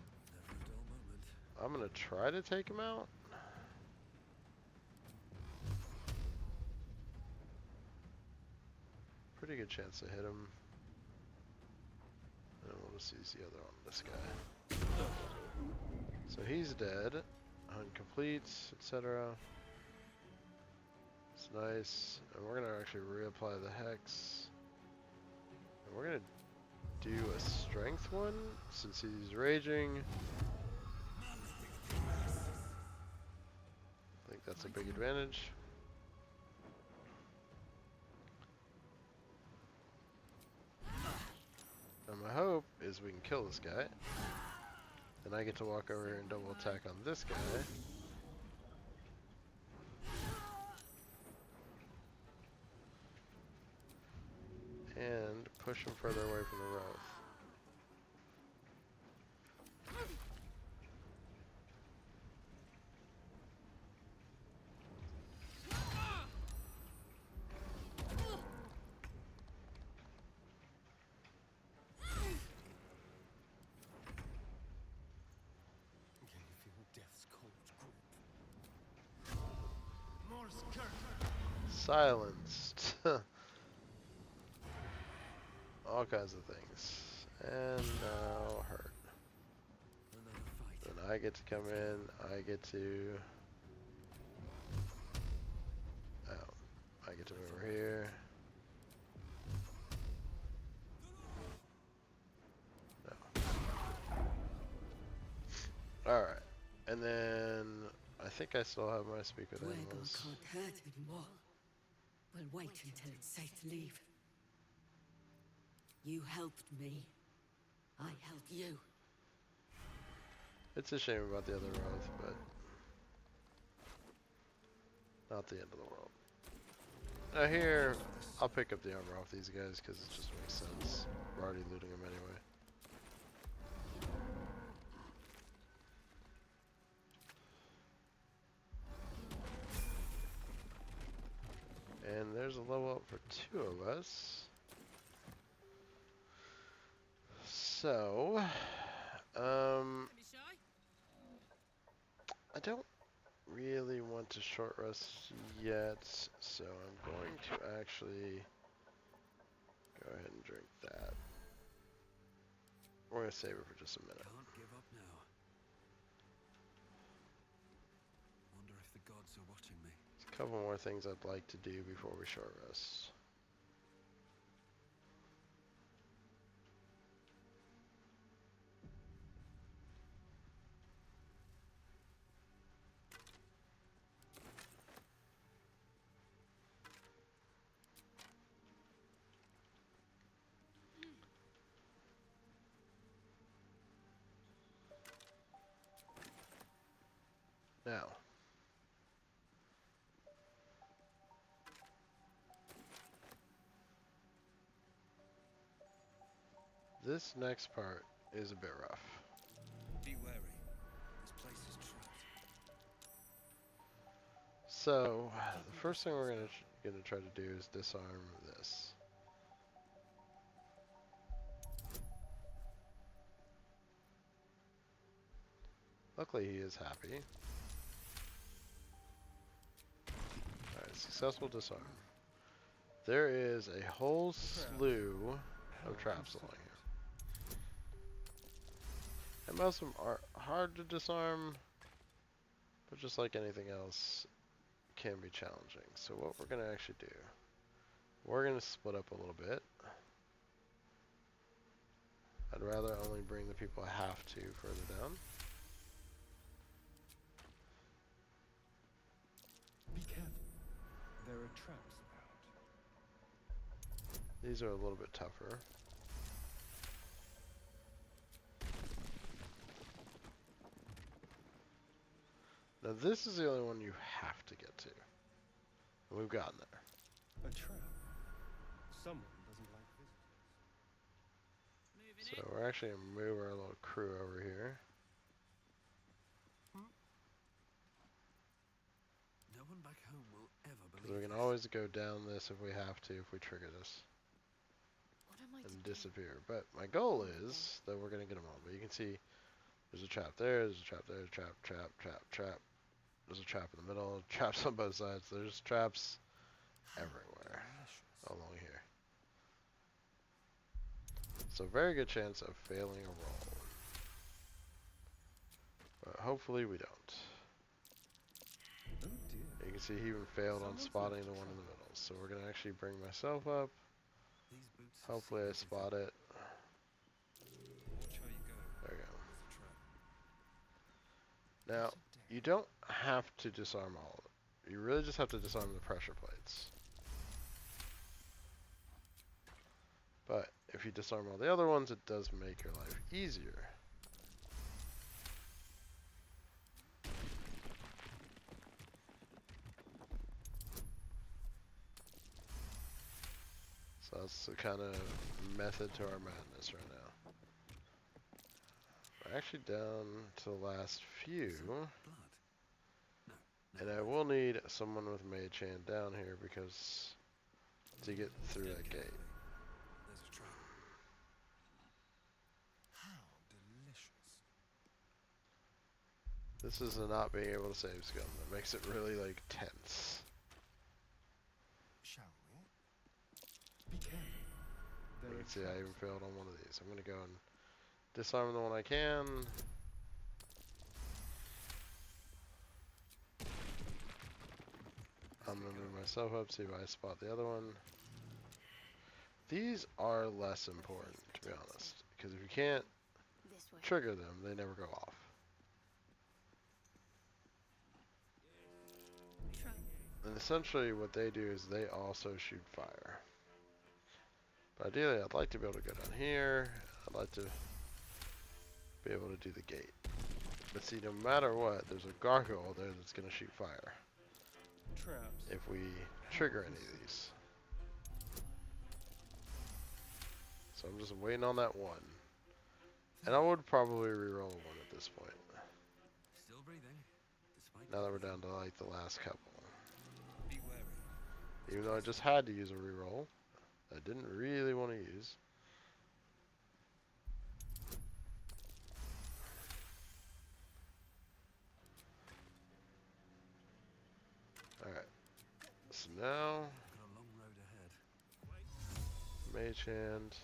I'm going to try to take him out. Pretty good chance to hit him. And we'll just use the other on this guy. So he's dead. Incomplete, etc. It's nice. And we're going to actually reapply the Hex. And we're going to do a strength one since he's raging. I think that's a big advantage. And my hope is we can kill this guy. Then I get to walk over here and double attack on this guy. And push him further away from the Roth. Silenced. All kinds of things. And now hurt. Then I get to come in. I get to... Oh. I get to move over here. No. Alright. And then... I think I still have my speak with animals. Can't hurt anymore. We'll wait until it's safe to leave. You helped me. I helped you. It's a shame about the other Roth, but not the end of the world. Now here, I'll pick up the armor off these guys because it just makes sense. We're already looting them anyway. And there's a level up for 2 of us. So, I don't really want to short rest yet, so I'm going to actually go ahead and drink that. We're going to save it for just a minute. Can't give up now. Wonder if the gods are watching me. There's a couple more things I'd like to do before we short rest. Now, this next part is a bit rough. Be wary. This place is trapped. So, the first thing we're gonna try to do is disarm this. Luckily, he is happy. Alright, successful disarm. There is a whole slew of traps along here. And most of them are hard to disarm, but just like anything else, can be challenging. So what we're going to actually do, we're going to split up a little bit. I'd rather only bring the people I have to further down. Be careful. There are traps about. These are a little bit tougher. Now this is the only one you have to get to. And we've gotten there. A trap. Someone doesn't like visitors. So we're actually going to move our little crew over here. No one back home will ever Because believe we can this. always go down this if we have to, if we trigger this. What am I And to do? disappear. But my goal is that we're going to get them all. But you can see there's a trap there, there's a trap there, trap, trap, trap, trap. There's a trap in the middle, traps on both sides. There's traps everywhere along here. So very good chance of failing a roll. But hopefully we don't. Oh dear. You can see he even failed on spotting the one in the middle. So we're going to actually bring myself up. These boots Hopefully I spot it. Watch how you go. There we go. There's a trap. Now, you don't have to disarm all of it. You really just have to disarm the pressure plates. But if you disarm all the other ones, it does make your life easier. So that's the kind of method to our madness right now. We're actually down to the last few. Blood. No. And I will need someone with mage hand down here because to get through that gate. There's a trap. How delicious. This is the not being able to save scum that makes it really like tense. Shall we? Be careful. You can see I even failed on one of these. I'm gonna go and disarm the one I can. I'm gonna move myself up, see if I spot the other one. These are less important, to be honest, because if you can't This way. trigger them, they never go off. Try. And essentially what they do is they also shoot fire. But ideally I'd like to be able to go down here. I'd like to be able to do the gate. But see, no matter what, there's a gargoyle there that's going to shoot fire. Traps. If we trigger any of these. So I'm just waiting on that one. And I would probably reroll one at this point. Still breathing. Despite Now that we're down to like the last couple. Be wary. Even though I just had to use a reroll. I didn't really want to use. Alright. So now, Got a long road ahead. mage hand.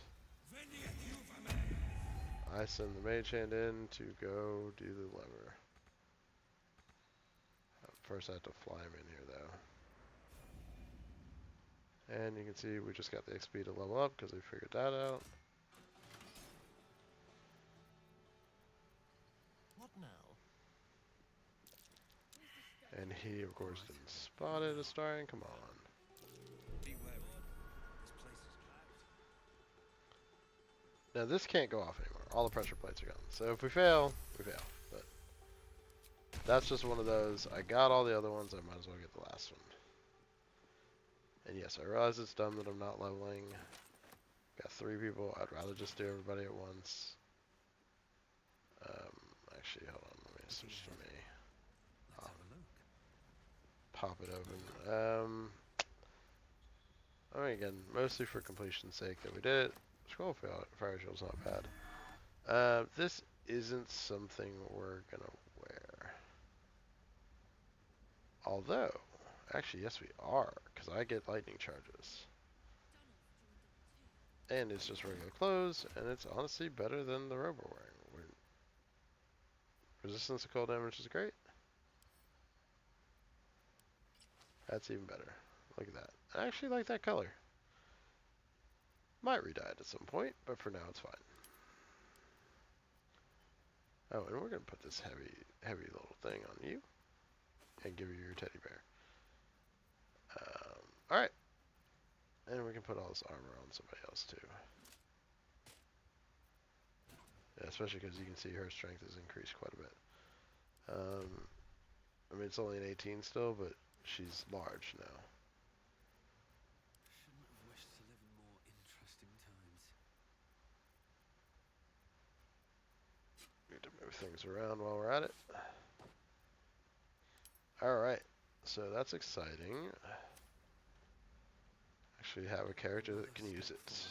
I send the mage hand in to go do the lever. First I have to fly him in here though. And you can see we just got the XP to level up because we figured that out. What now? And he of course didn't spot it as starting. Come on. Be wary. This place is trapped. Now this can't go off anymore. All the pressure plates are gone. So if we fail, we fail. But that's just one of those. I got all the other ones. I might as well get the last one. And yes, I realize it's dumb that I'm not leveling. Got 3 people. I'd rather just do everybody at once. Actually, hold on. Let me switch to me. Let's have a look. Pop it open. I mean, again, mostly for completion's sake that we did it. Scroll fire shield's not bad. This isn't something we're gonna wear. Although, actually, yes, we are, because I get lightning charges. And it's just regular clothes, and it's honestly better than the robe we're wearing. Resistance to cold damage is great. That's even better. Look at that. I actually like that color. Might re-dye it at some point, but for now it's fine. Oh, and we're going to put this heavy little thing on you. And give you your teddy bear. Alright. And we can put all this armor on somebody else too. Yeah, especially because you can see her strength has increased quite a bit. I mean, it's only an 18 still, but she's large now. Shouldn't have wished to live in more interesting times. Need to move things around while we're at it. Alright, so that's exciting. Actually have a character that can use it.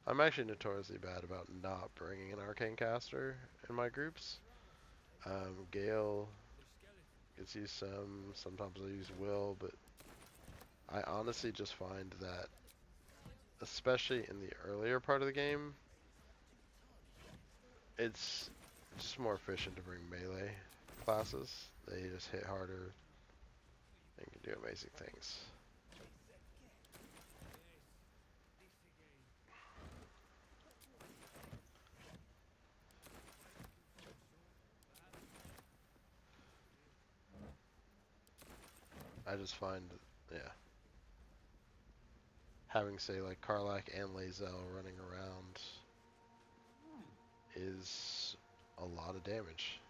I'm actually notoriously bad about not bringing an arcane caster in my groups. Gale gets used some, sometimes I use Will, but I honestly just find that, especially in the earlier part of the game, it's just more efficient to bring melee classes. They just hit harder and can do amazing things. I just find, yeah, having say like Karlach and Lae'zel running around is a lot of damage.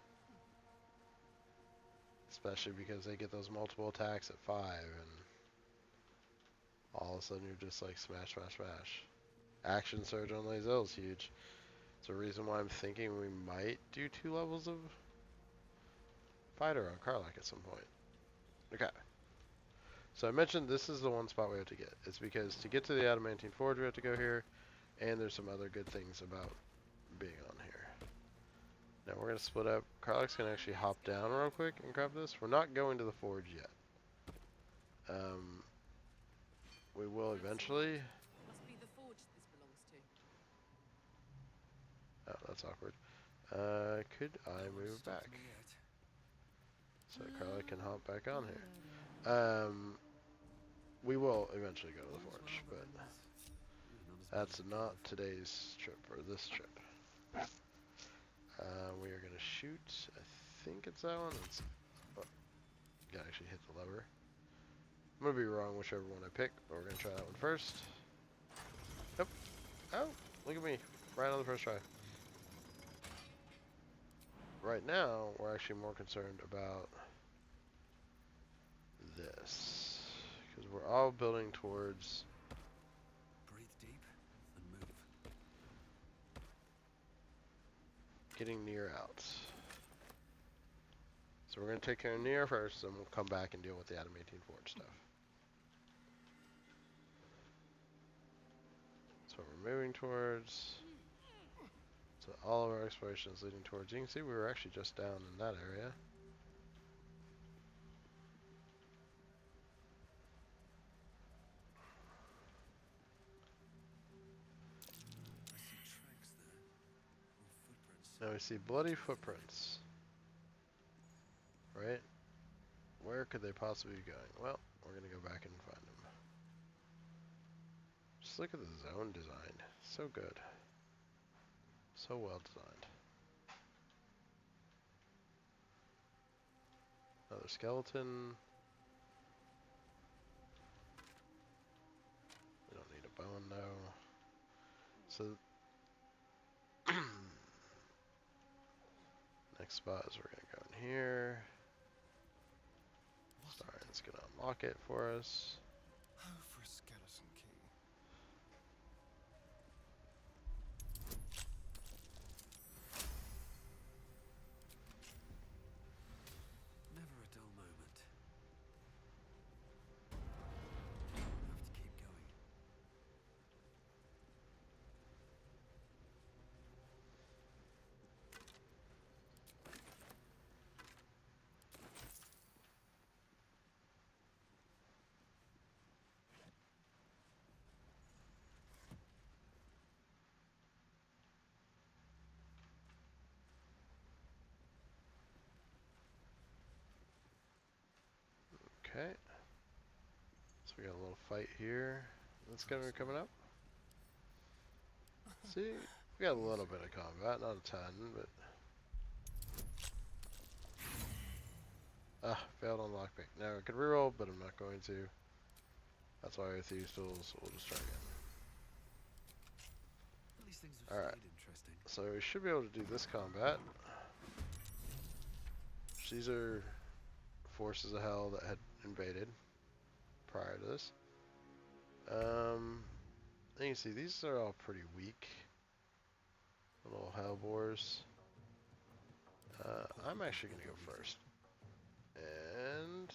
Especially because they get those multiple attacks at 5 and all of a sudden you're just like smash, smash, smash. Action surge on Lae'zel is huge. It's a reason why I'm thinking we might do 2 levels of fighter on Karlach at some point. Okay. So I mentioned this is the one spot we have to get. It's because to get to the Adamantine Forge we have to go here, and there's some other good things about being on here. Now we're going to split up. Karlach's going to actually hop down real quick and grab this. We're not going to the forge yet. We will eventually. Must be the forge this belongs to. Oh, that's awkward. Could I move back? So Karlach can hop back on here. We will eventually go to the forge, but that's not today's trip, or this trip. We are going to shoot, I think it's that one. It's, oh, you gotta actually hit the lever. I'm going to be wrong whichever one I pick, but we're going to try that one first. Nope. Oh, look at me. Right on the first try. Right now, we're actually more concerned about this. Because we're all building towards... Breathe deep and move. Getting near out. So we're going to take care of near first, and we'll come back and deal with the Adamantine Forge stuff. So we're moving towards... So all of our exploration is leading towards... You can see we were actually just down in that area. I see tracks there. Or footprints. Now we see bloody footprints. Right? Where could they possibly be going? Well, we're going to go back and find them. Just look at the zone design. So good. So well designed. Another skeleton. We don't need a bone though. So Next spot is we're gonna go in here. Star's gonna unlock it for us. Oh, for a skeleton key. Never a dull moment. Have to keep going. Okay. So we got a little fight here. That's gonna be coming up. See, we got a little bit of combat, not a ton, but failed on lockpick. Now I could reroll, but I'm not going to. That's why I thieves tools. We'll just try again. At least things have stayed interesting. So we should be able to do this combat. These are forces of hell that had invaded prior to this. You can see these are all pretty weak. Little hellbores. I'm actually going to go first. And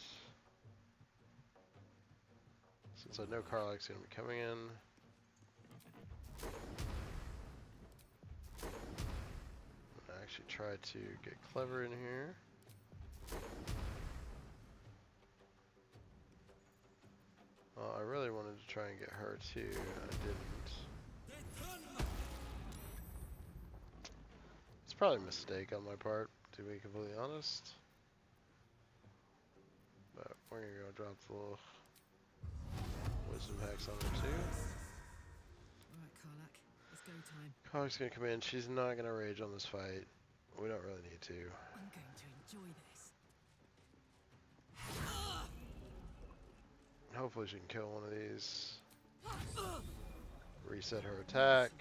since I know Karlach's going to be coming in, I actually try to get clever in here. Well, I really wanted to try and get her too. I didn't. It's probably a mistake on my part, to be completely honest. But we're gonna go drop the little wisdom hex on her too. Alright, Karlach, it's go time. Karlach's gonna come in. She's not gonna rage on this fight. We don't really need to. I'm going to enjoy this. Hopefully she can kill one of these. Reset her attack.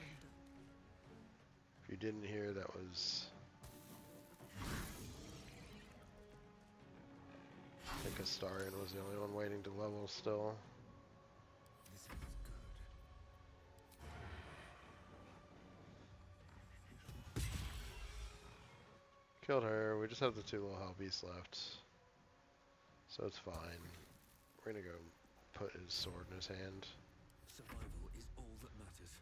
If you didn't hear, that was... I think Astarion was the only one waiting to level still. This feels good. Killed her. We just have the two little hell beasts left. So it's fine. We're gonna go put his sword in his hand. Survival is all that matters.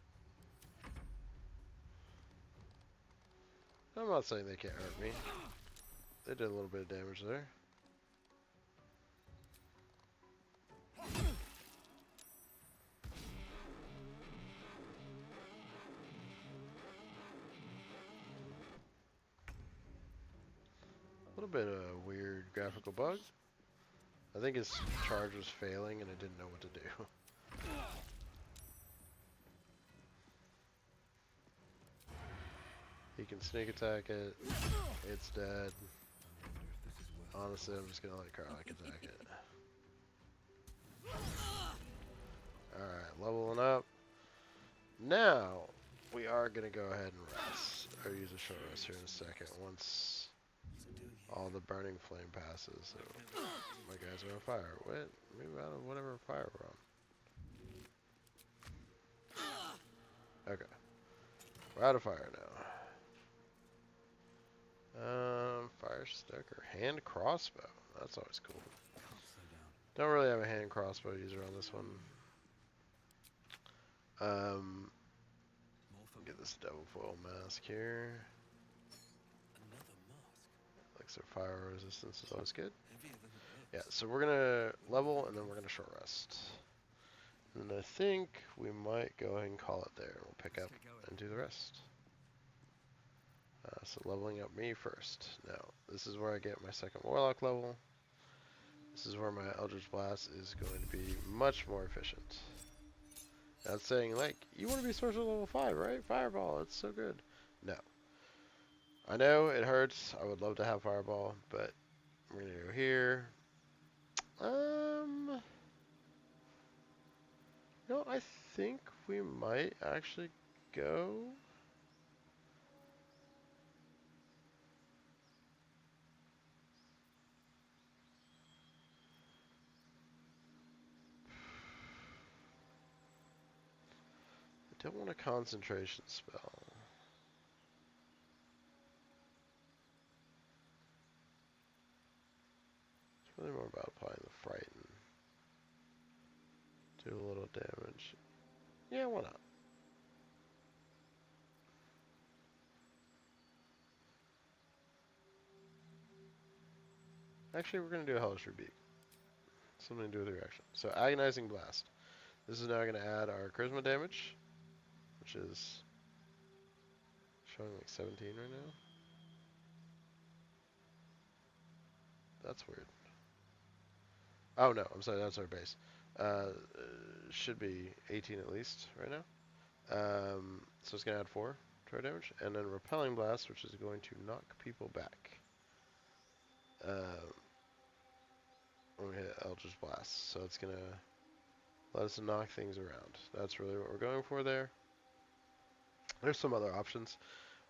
I'm not saying they can't hurt me. They did a little bit of damage there. A little bit of a weird graphical bug. I think his charge was failing and it didn't know what to do. He can sneak attack it. It's dead. Honestly, I'm just gonna let Karlach attack it. Alright, leveling up. Now, we are gonna go ahead and rest. Or use a short rest here in a second once all the burning flame passes. So, my guys are on fire. Wait, move out of whatever fire we're on. Okay. We're out of fire now. Fire stoker. Hand crossbow. That's always cool. Don't really have a hand crossbow user on this one. Get this double foil mask here. Elixir fire resistance is always good. Yeah, so we're gonna level and then we're gonna short rest. And I think we might go ahead and call it there. We'll pick up and do the rest. So leveling up me first. Now, this is where I get my second warlock level. This is where my Eldritch Blast is going to be much more efficient. That's saying, like, you want to be sorcerer level 5, right? Fireball, it's so good. No. I know it hurts. I would love to have Fireball, but we're going to go here. No, I think we might actually go... don't want a concentration spell. It's really more about applying the frighten. Do a little damage. Yeah, why not? Actually, we're going to do a Hellish Rebuke. Something to do with the reaction. So, Agonizing Blast. This is now going to add our Charisma damage, which is showing like 17 right now. That's weird. Oh no, I'm sorry, that's our base. Should be 18 at least right now. So it's going to add 4 to our damage. And then Repelling Blast, which is going to knock people back. When we hit Eldritch Blast. So it's going to let us knock things around. That's really what we're going for there. There's some other options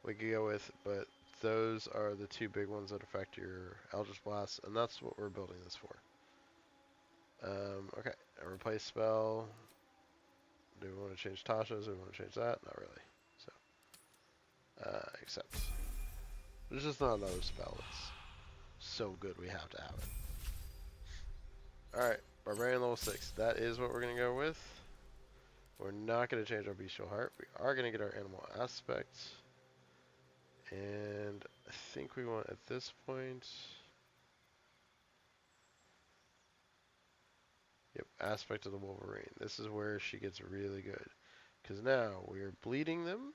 we could go with, but those are the two big ones that affect your Eldritch Blast, and that's what we're building this for. Okay, a replace spell. Do we want to change Tasha's? Do we want to change that? Not really. So, accept. There's just not another spell that's so good we have to have it. Alright, Barbarian level 6. That is what we're going to go with. We're not going to change our Bestial Heart. We are going to get our Animal Aspect. And I think we want, at this point... Yep, Aspect of the Wolverine. This is where she gets really good. Because now we are bleeding them.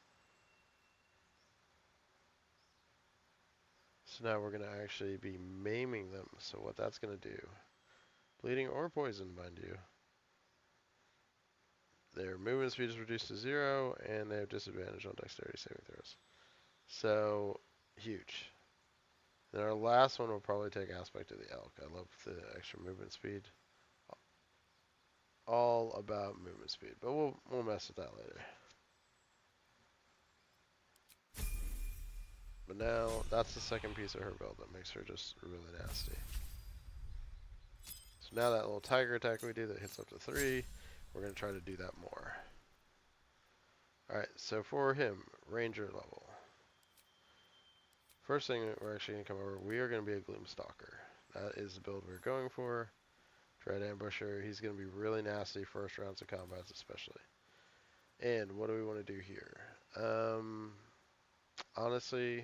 So now we're going to actually be maiming them. So what that's going to do, bleeding or poison, mind you, their movement speed is reduced to 0, and they have disadvantage on dexterity saving throws. So, huge. Then our last one will probably take Aspect of the Elk. I love the extra movement speed. All about movement speed, but we'll mess with that later. But now, that's the second piece of her build that makes her just really nasty. So now that little tiger attack we do that hits up to 3, we're going to try to do that more. Alright, so for him, Ranger level. First thing that we're actually going to come over, we are going to be a Gloomstalker. That is the build we're going for. Dread Ambusher, he's going to be really nasty first rounds of combats especially. And what do we want to do here? Honestly,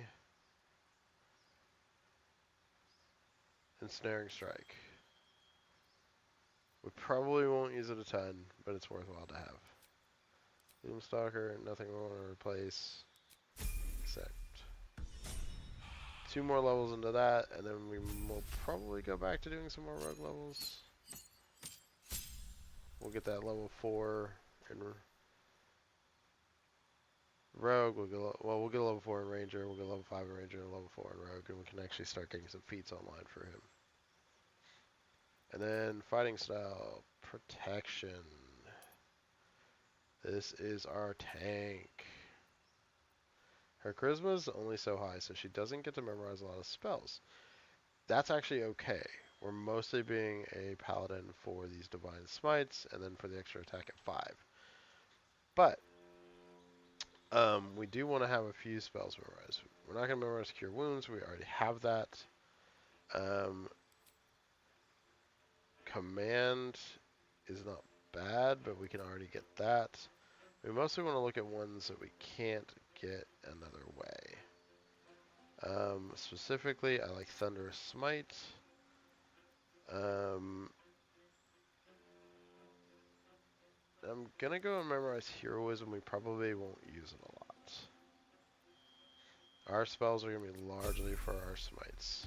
Ensnaring Strike. We probably won't use it a ton, but it's worthwhile to have. Gloomstalker, nothing we want to replace, except 2 more levels into that, and then we will probably go back to doing some more rogue levels. We'll get that level 4 in rogue. We'll get a level 4 in ranger. We'll get a level 5 in ranger and a level 4 in rogue, and we can actually start getting some feats online for him. And then fighting style, protection. This is our tank. Her charisma is only so high, so she doesn't get to memorize a lot of spells. That's actually okay. We're mostly being a paladin for these divine smites, and then for the extra attack at 5. But we do want to have a few spells memorized. We're not going to memorize Cure Wounds. We already have that. Command is not bad, but we can already get that. We mostly want to look at ones that we can't get another way. Specifically, I like Thunderous Smite. I'm going to go and memorize Heroism. We probably won't use it a lot. Our spells are going to be largely for our smites.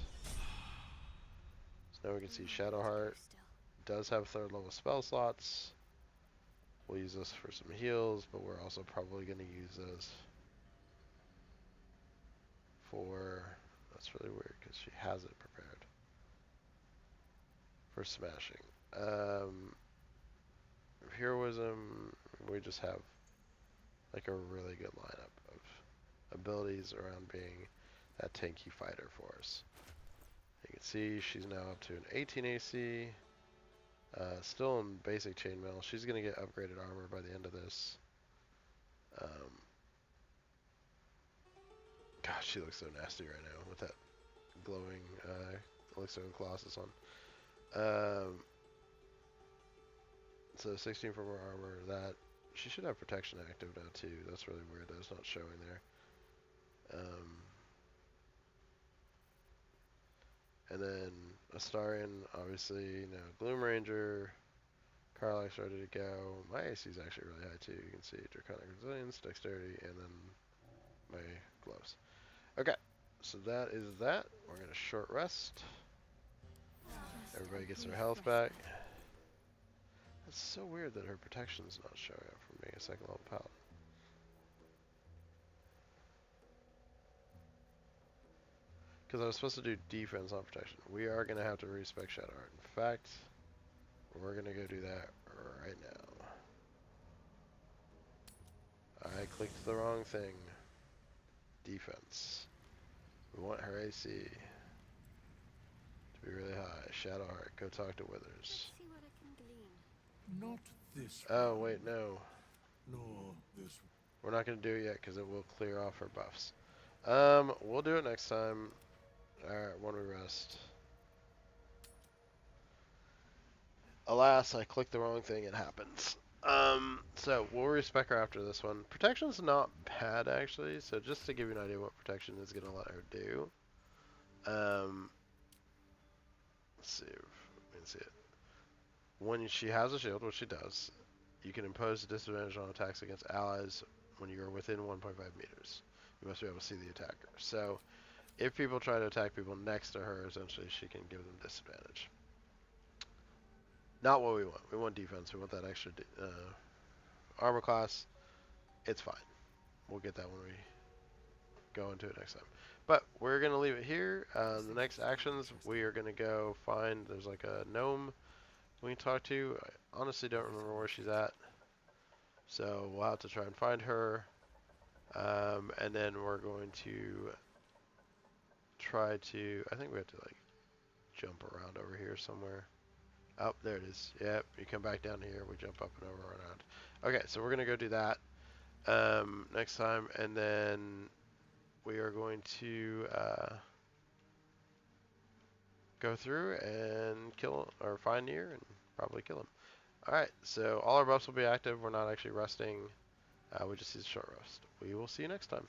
So now we can see Shadowheart does have 3rd level spell slots. We'll use this for some heals, but we're also probably going to use this for... That's really weird because she has it prepared. For smashing. Heroism, we just have like a really good lineup of abilities around being that tanky fighter for us. You can see she's now up to an 18 AC. Still in basic chainmail. She's going to get upgraded armor by the end of this. Gosh, she looks so nasty right now with that glowing elixir and colossus on. So 16 for more armor. That she should have protection active now too. That's really weird. That's not showing there. And then Astarion, obviously, Gloom Ranger, Karlach's ready to go. My AC is actually really high too. You can see Draconic Resilience, Dexterity, and then my gloves. Okay, so that is that. We're gonna short rest. Everybody gets their health back. It's so weird that her protection's not showing up for being a second level paladin. Because I was supposed to do defense on protection. We are going to have to respec Shadow Heart. In fact, we're going to go do that right now. I clicked the wrong thing. Defense. We want her AC to be really high. Shadow Heart, go talk to Withers. Let's see what I can glean. Not this Oh, wait, no. nor this. We're not going to do it yet because it will clear off her buffs. We'll do it next time. Alright, when we rest. Alas, I clicked the wrong thing. It happens. So we'll respec her after this one. Protection's not bad actually. So just to give you an idea what protection is gonna let her do. Let's see if we can see it. When she has a shield, which she does, you can impose a disadvantage on attacks against allies when you are within 1.5 meters. You must be able to see the attacker. So if people try to attack people next to her, essentially she can give them disadvantage. Not what we want. We want defense. We want that extra armor class. It's fine. We'll get that when we go into it next time. But we're going to leave it here. The next actions, we are going to go find, there's like a gnome we can talk to. I honestly don't remember where she's at. So we'll have to try and find her. And then we're going to try to, I think we have to like jump around over here somewhere. Oh, there it is. Yep, you come back down here, we jump up and over and around. Okay, so we're going to go do that next time, and then we are going to go through and kill, or find Nier, and probably kill him. Alright, so all our buffs will be active. We're not actually resting. We just use a short rest. We will see you next time.